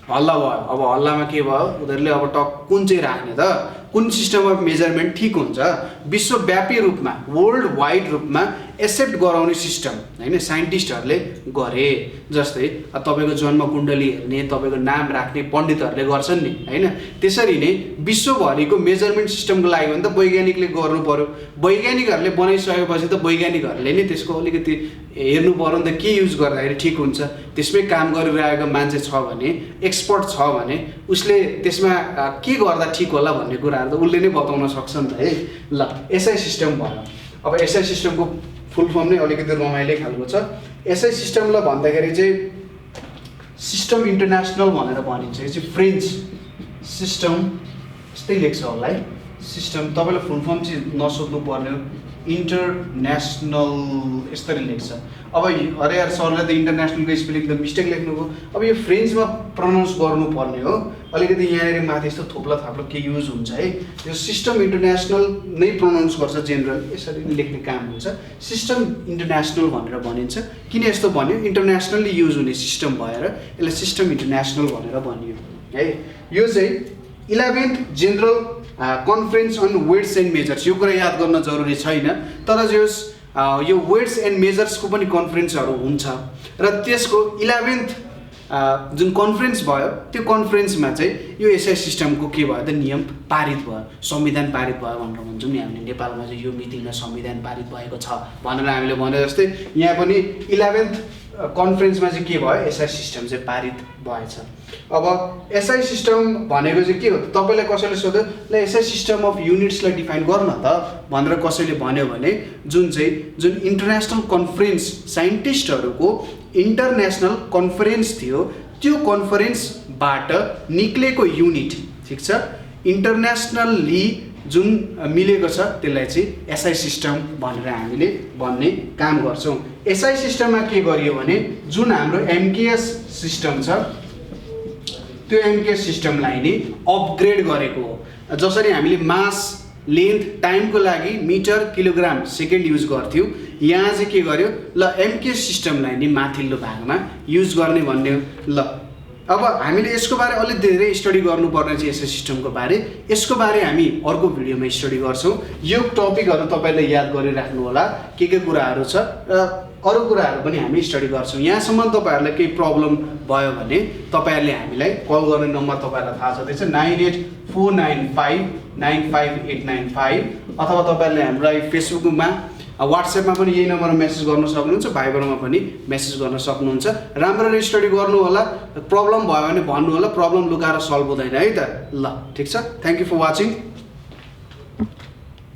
हल्ला भयो। अब हल्लामा के भयो, उनीहरूले अब कुन चाहिँ राख्ने त, कुन सिस्टम अफ मेजरमेन्ट ठिक हुन्छ, विश्वव्यापी रूपमा वर्ल्ड वाइड रूपमा एक्सेप्ट गराउने सिस्टम हैन साइन्टिस्टहरूले गरे। जस्तै तपाईँको जन्मकुण्डली हेर्ने, तपाईँको नाम राख्ने पण्डितहरूले गर्छन् नि हैन, त्यसरी नै विश्वभरिको मेजरमेन्ट सिस्टमको लागि भने त वैज्ञानिकले गर्नु पर्यो। वैज्ञानिकहरूले बनाइसकेपछि त वैज्ञानिकहरूले नै त्यसको अलिकति हेर्नु पर्यो नि त, के युज गर्दाखेरि ठिक हुन्छ। त्यसमै काम गरिरहेको मान्छे छ भने, एक्सपर्ट छ भने उसले त्यसमा के गर्दा ठिक होला भन्ने कुराहरू त उसले नै बताउन सक्छ नि त है। ल, एसआई सिस्टम भयो। अब एसआई सिस्टमको फुल फर्म नै अलिकति रमाइलो खालको छ। एसआई सिस्टमलाई भन्दाखेरि चाहिँ सिस्टम इन्टरनेसनल भनेर भनिन्छ। यो चाहिँ फ्रेन्च सिस्टम यस्तै लेख्छ होला है, सिस्टम। तपाईँलाई फुल फर्म चाहिँ नसोध्नु पर्ने हो, इन्टरनेसनल यसरी लेख्छ। अब अरे यार सरले त इन्टरनेसनलको स्पेलिङ त मिस्टेक लेख्नुभयो। अब यो फ्रेन्चमा प्रनाउन्स गर्नुपर्ने हो, अलिकति यहाँनिर माथि यस्तो थोप्ला थाप्लो के युज हुन्छ है। यो सिस्टम इन्टरनेसनल नै प्रनाउन्स गर्छ जेनरल, यसरी लेख्ने काम हुन्छ। सिस्टम इन्टरनेसनल भनेर भनिन्छ। किन यस्तो भन्यो, इन्टरनेसनली युज हुने सिस्टम भएर यसलाई सिस्टम इन्टरनेसनल भनेर भनियो है। यो चाहिँ 11th general conference on weights and measures, यो कुरा याद गर्न जरुरी छैन, तर जस यो वेट्स एन्ड मेजर्सको पनि कन्फरेन्सहरू हुन्छ र त्यसको 11th जुन कन्फरेन्स भयो त्यो कन्फरेन्समा चाहिँ यो एसआई सिस्टमको के भयो त, नियम पारित भयो, संविधान पारित भयो भनेर भन्छौँ नि हामीले नेपालमा चाहिँ यो मितिमा संविधान पारित भएको छ भनेर हामीले भने जस्तै यहाँ पनि 11th कन्फरेन्समा चाहिँ के भयो, एसआई सिस्टम चाहिँ पारित भएछ। अब एसआई सिस्टम भनेको चाहिँ के हो, तपाईँलाई कसैले सोध्यो ल एसआई सिस्टम अफ युनिट्सलाई डिफाइन गर्न त भनेर कसैले भन्यो भने जुन इन्टरनेसनल कन्फरेन्स साइन्टिस्टहरूको इन्टरनेसनल कन्फरेन्स थियो त्यो कन्फरेन्सबाट निक्लेको युनिट, ठिक छ, इन्टरनेसनली जुन मिलेको छ त्यसलाई चाहिँ एसआई सिस्टम भनेर हामीले भन्ने काम गर्छौँ। एसआई सिस्टममा के गरियो भने जुन हाम्रो एमकेएस सिस्टम छ त्यो एमकेएस सिस्टमलाई नै अपग्रेड गरेको हो। जसरी हामीले मास, लेन्थ, टाइमको लागि मिटर, किलोग्राम, सेकेन्ड युज गर्थ्यौँ, यहाँ चाहिँ के गर्यो, ल एमकेएस सिस्टमलाई नै माथिल्लो भागमा युज गर्ने भन्ने हो। ल अब हामीले यसको बारे अलि धेरै स्टडी गर्नुपर्ने छ, एसआई सिस्टमको बारे, यसको बारे हामी अर्को भिडियोमा स्टडी गर्छौँ। यो टपिकहरू तपाईँले याद गरिराख्नु होला, के कुराहरू छ। र अरू कुराहरू पनि हामी स्टडी गर्छौँ। यहाँसम्म तपाईँहरूलाई केही प्रब्लम भयो भने तपाईँहरूले हामीलाई कल गर्ने नम्बर तपाईँहरूलाई थाहा छँदैछ 9849595895 अथवा तपाईँहरूले हामीलाई फेसबुकमा व्हाट्सएपमा पनि यही नम्बरमा मेसेज गर्न सक्नुहुन्छ, भाइबरमा पनि मेसेज गर्न सक्नुहुन्छ। राम्ररी स्टडी गर्नु होला, प्रब्लम भयो भने भन्नु होला, प्रब्लम लुकाएर सल्भ हुँदैन है त। ल ठीक छ, थ्याङ्क यू फर वाचिङ।